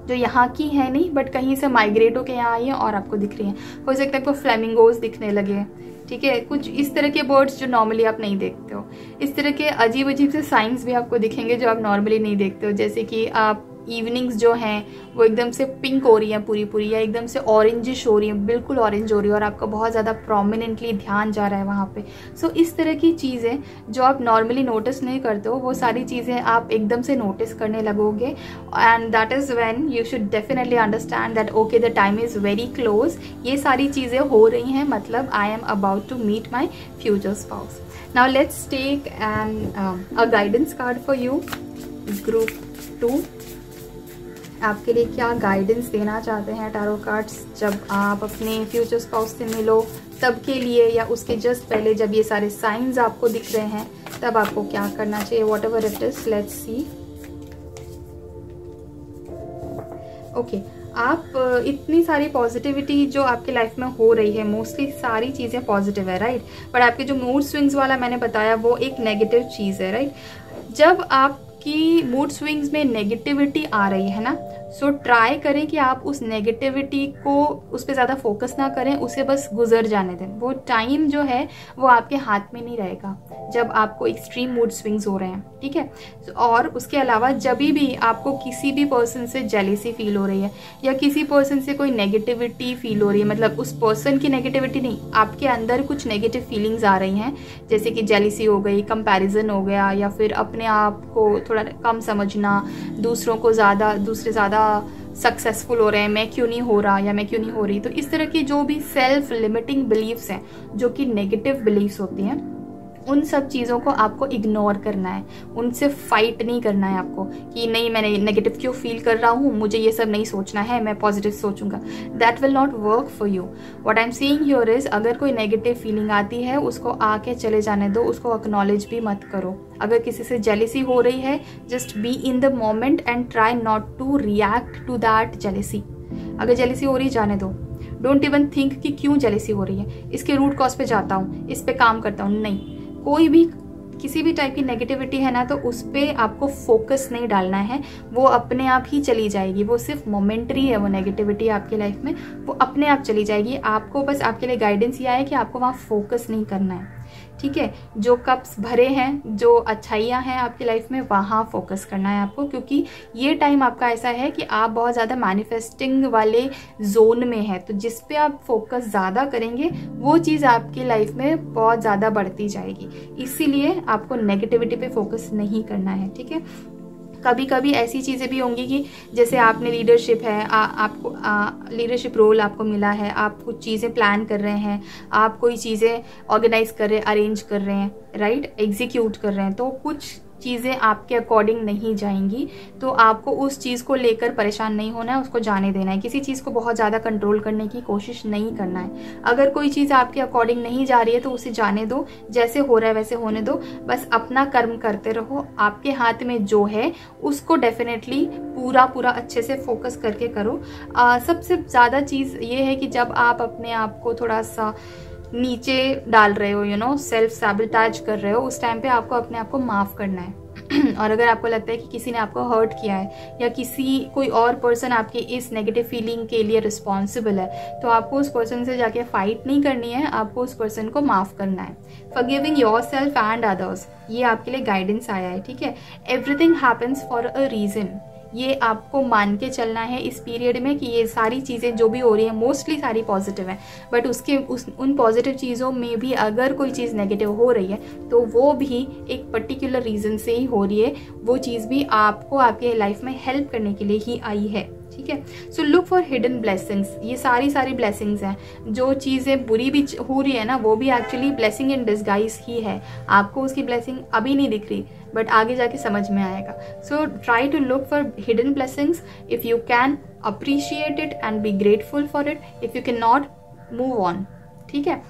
Speaker 1: जो यहाँ की है नहीं बट कहीं से माइग्रेट होके यहाँ आई है और आपको दिख रही हैं। हो सकता है आपको फ्लेमिंगोज दिखने लगे, ठीक है, कुछ इस तरह के बर्ड्स जो नॉर्मली आप नहीं देखते हो। इस तरह के अजीब अजीब से साइंस भी आपको दिखेंगे जो आप नॉर्मली नहीं देखते हो, जैसे कि आप इवनिंग्स जो हैं वो एकदम से पिंक हो रही हैं पूरी पूरी, या एकदम से ऑरेंजिश हो रही हैं, बिल्कुल ऑरेंज हो रही है और आपका बहुत ज़्यादा प्रोमिनेंटली ध्यान जा रहा है वहाँ पे। सो इस तरह की चीज़ें जो आप नॉर्मली नोटिस नहीं करते हो वो सारी चीज़ें आप एकदम से नोटिस करने लगोगे, and that is when you should definitely understand that okay the time is very close. ये सारी चीज़ें हो रही हैं, मतलब I am about to meet my future spouse. Now let's take a guidance card for you, group 2। आपके लिए क्या गाइडेंस देना चाहते हैं टैरो कार्ड्स जब आप अपने फ्यूचर स्पाउस से मिलो तब के लिए, या उसके जस्ट पहले जब ये सारे साइंस आपको दिख रहे हैं तब आपको क्या करना चाहिए, what ever it is. Let's see. Okay, आप इतनी सारी पॉजिटिविटी जो आपकी लाइफ में हो रही है, मोस्टली सारी चीज़ें पॉजिटिव है, राइट। बट आपके जो मूड स्विंग्स वाला मैंने बताया वो एक नेगेटिव चीज़ है, राइट। जब आपकी मूड स्विंग्स में नेगेटिविटी आ रही है ना, सो ट्राई करें कि आप उस नेगेटिविटी को उस पर ज़्यादा फोकस ना करें, उसे बस गुजर जाने दें। वो टाइम जो है वो आपके हाथ में नहीं रहेगा जब आपको एक्सट्रीम मूड स्विंग्स हो रहे हैं, ठीक है। और उसके अलावा जब भी आपको किसी भी पर्सन से जेलिसी फील हो रही है या किसी पर्सन से कोई नेगेटिविटी फील हो रही है, मतलब उस पर्सन की नेगेटिविटी नहीं, आपके अंदर कुछ नेगेटिव फीलिंग्स आ रही हैं, जैसे कि जेलिसी हो गई, कंपैरिजन हो गया, या फिर अपने आप को थोड़ा कम समझना, दूसरों को दूसरे ज़्यादा सक्सेसफुल हो रहे हैं, मैं क्यों नहीं हो रहा या मैं क्यों नहीं हो रही। तो इस तरह की जो भी सेल्फ लिमिटिंग बिलीव्स हैं जो कि नेगेटिव बिलीव्स होती हैं, उन सब चीज़ों को आपको इग्नोर करना है, उनसे फाइट नहीं करना है आपको कि नहीं मैं नेगेटिव क्यों फील कर रहा हूँ, मुझे ये सब नहीं सोचना है, मैं पॉजिटिव सोचूंगा। That will not work for you. What I am saying here is, अगर कोई नेगेटिव फीलिंग आती है उसको आके चले जाने दो, उसको एक्नॉलेज भी मत करो। अगर किसी से जेलिसी हो रही है, just be in the moment and try not to react to that jealousy. अगर जेलिसी हो रही जाने दो, डोंट इवन थिंक कि क्यों जेलिसी हो रही है, इसके रूट कॉज पे जाता हूँ, इस पे काम करता हूँ, नहीं। कोई भी किसी भी टाइप की नेगेटिविटी है ना, तो उस पर आपको फोकस नहीं डालना है, वो अपने आप ही चली जाएगी। वो सिर्फ मोमेंटरी है, वो नेगेटिविटी आपकी लाइफ में वो अपने आप चली जाएगी। आपको बस आपके लिए गाइडेंस ये है कि आपको वहाँ फोकस नहीं करना है, ठीक है। जो कप्स भरे हैं, जो अच्छाइयाँ हैं आपकी लाइफ में, वहाँ फोकस करना है आपको, क्योंकि ये टाइम आपका ऐसा है कि आप बहुत ज़्यादा मैनिफेस्टिंग वाले जोन में है। तो जिस पे आप फोकस ज़्यादा करेंगे वो चीज़ आपकी लाइफ में बहुत ज़्यादा बढ़ती जाएगी। इसीलिए आपको नेगेटिविटी पे फोकस नहीं करना है, ठीक है। कभी कभी ऐसी चीज़ें भी होंगी कि जैसे आपने लीडरशिप है, आपको लीडरशिप रोल आपको मिला है, आप कुछ चीज़ें प्लान कर रहे हैं, आप कोई चीज़ें ऑर्गेनाइज कर रहे हैं, अरेंज कर रहे हैं, राइट, एग्जीक्यूट कर रहे हैं, तो कुछ चीज़ें आपके अकॉर्डिंग नहीं जाएंगी, तो आपको उस चीज़ को लेकर परेशान नहीं होना है, उसको जाने देना है। किसी चीज़ को बहुत ज़्यादा कंट्रोल करने की कोशिश नहीं करना है। अगर कोई चीज़ आपके अकॉर्डिंग नहीं जा रही है तो उसे जाने दो, जैसे हो रहा है वैसे होने दो, बस अपना कर्म करते रहो। आपके हाथ में जो है उसको डेफिनेटली पूरा अच्छे से फोकस करके करो। सबसे ज़्यादा चीज़ ये है कि जब आप अपने आप को थोड़ा सा नीचे डाल रहे हो, सेल्फ सैबोटेज कर रहे हो, उस टाइम पे आपको अपने आप को माफ़ करना है। और अगर आपको लगता है कि किसी ने आपको हर्ट किया है या कोई और पर्सन आपके इस नेगेटिव फीलिंग के लिए रिस्पॉन्सिबल है, तो आपको उस पर्सन से जाके फाइट नहीं करनी है, आपको उस पर्सन को माफ़ करना है। फॉरगिविंग योरसेल्फ एंड अदर्स, ये आपके लिए गाइडेंस आया है, ठीक है। Everything happens for a reason, ये आपको मान के चलना है इस पीरियड में कि ये सारी चीज़ें जो भी हो रही हैं मोस्टली सारी पॉजिटिव है, बट उन पॉजिटिव चीज़ों में भी अगर कोई चीज़ नेगेटिव हो रही है तो वो भी एक पर्टिकुलर रीज़न से ही हो रही है। वो चीज़ भी आपको आपके लाइफ में हेल्प करने के लिए ही आई है, ठीक है। So look for hidden blessings, ये सारी ब्लेसिंग्स हैं। जो चीज़ें बुरी भी हो रही है ना, वो भी एक्चुअली ब्लेसिंग इन डिस्गाइज ही है। आपको उसकी ब्लेसिंग अभी नहीं दिख रही, बट आगे जाके समझ में आएगा। So try to look for hidden blessings. If you can appreciate it and be grateful for it, if you can not move on, ठीक है।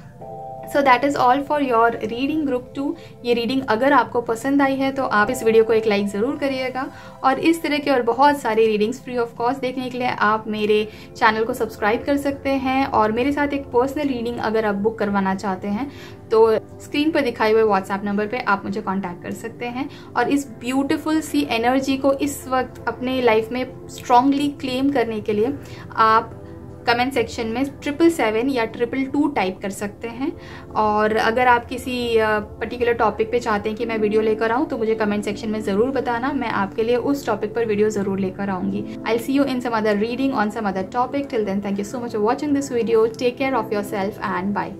Speaker 1: So that is all for your reading group 2। ये reading अगर आपको पसंद आई है तो आप इस वीडियो को एक लाइक ज़रूर करिएगा, और इस तरह के और बहुत सारी रीडिंग्स फ्री ऑफ कॉस्ट देखने के लिए आप मेरे चैनल को सब्सक्राइब कर सकते हैं। और मेरे साथ एक पर्सनल रीडिंग अगर आप बुक करवाना चाहते हैं तो स्क्रीन पर दिखाए हुए व्हाट्सएप नंबर पे आप मुझे कांटेक्ट कर सकते हैं। और इस ब्यूटीफुल सी एनर्जी को इस वक्त अपने लाइफ में स्ट्रांगली क्लेम करने के लिए आप कमेंट सेक्शन में 777 या 222 टाइप कर सकते हैं। और अगर आप किसी पर्टिकुलर टॉपिक पे चाहते हैं कि मैं वीडियो लेकर आऊँ तो मुझे कमेंट सेक्शन में ज़रूर बताना, मैं आपके लिए उस टॉपिक पर वीडियो ज़रूर लेकर आऊँगी। I will see you in some other reading on some other topic. Till then, thank you so much for watching this video. Take care of yourself and bye.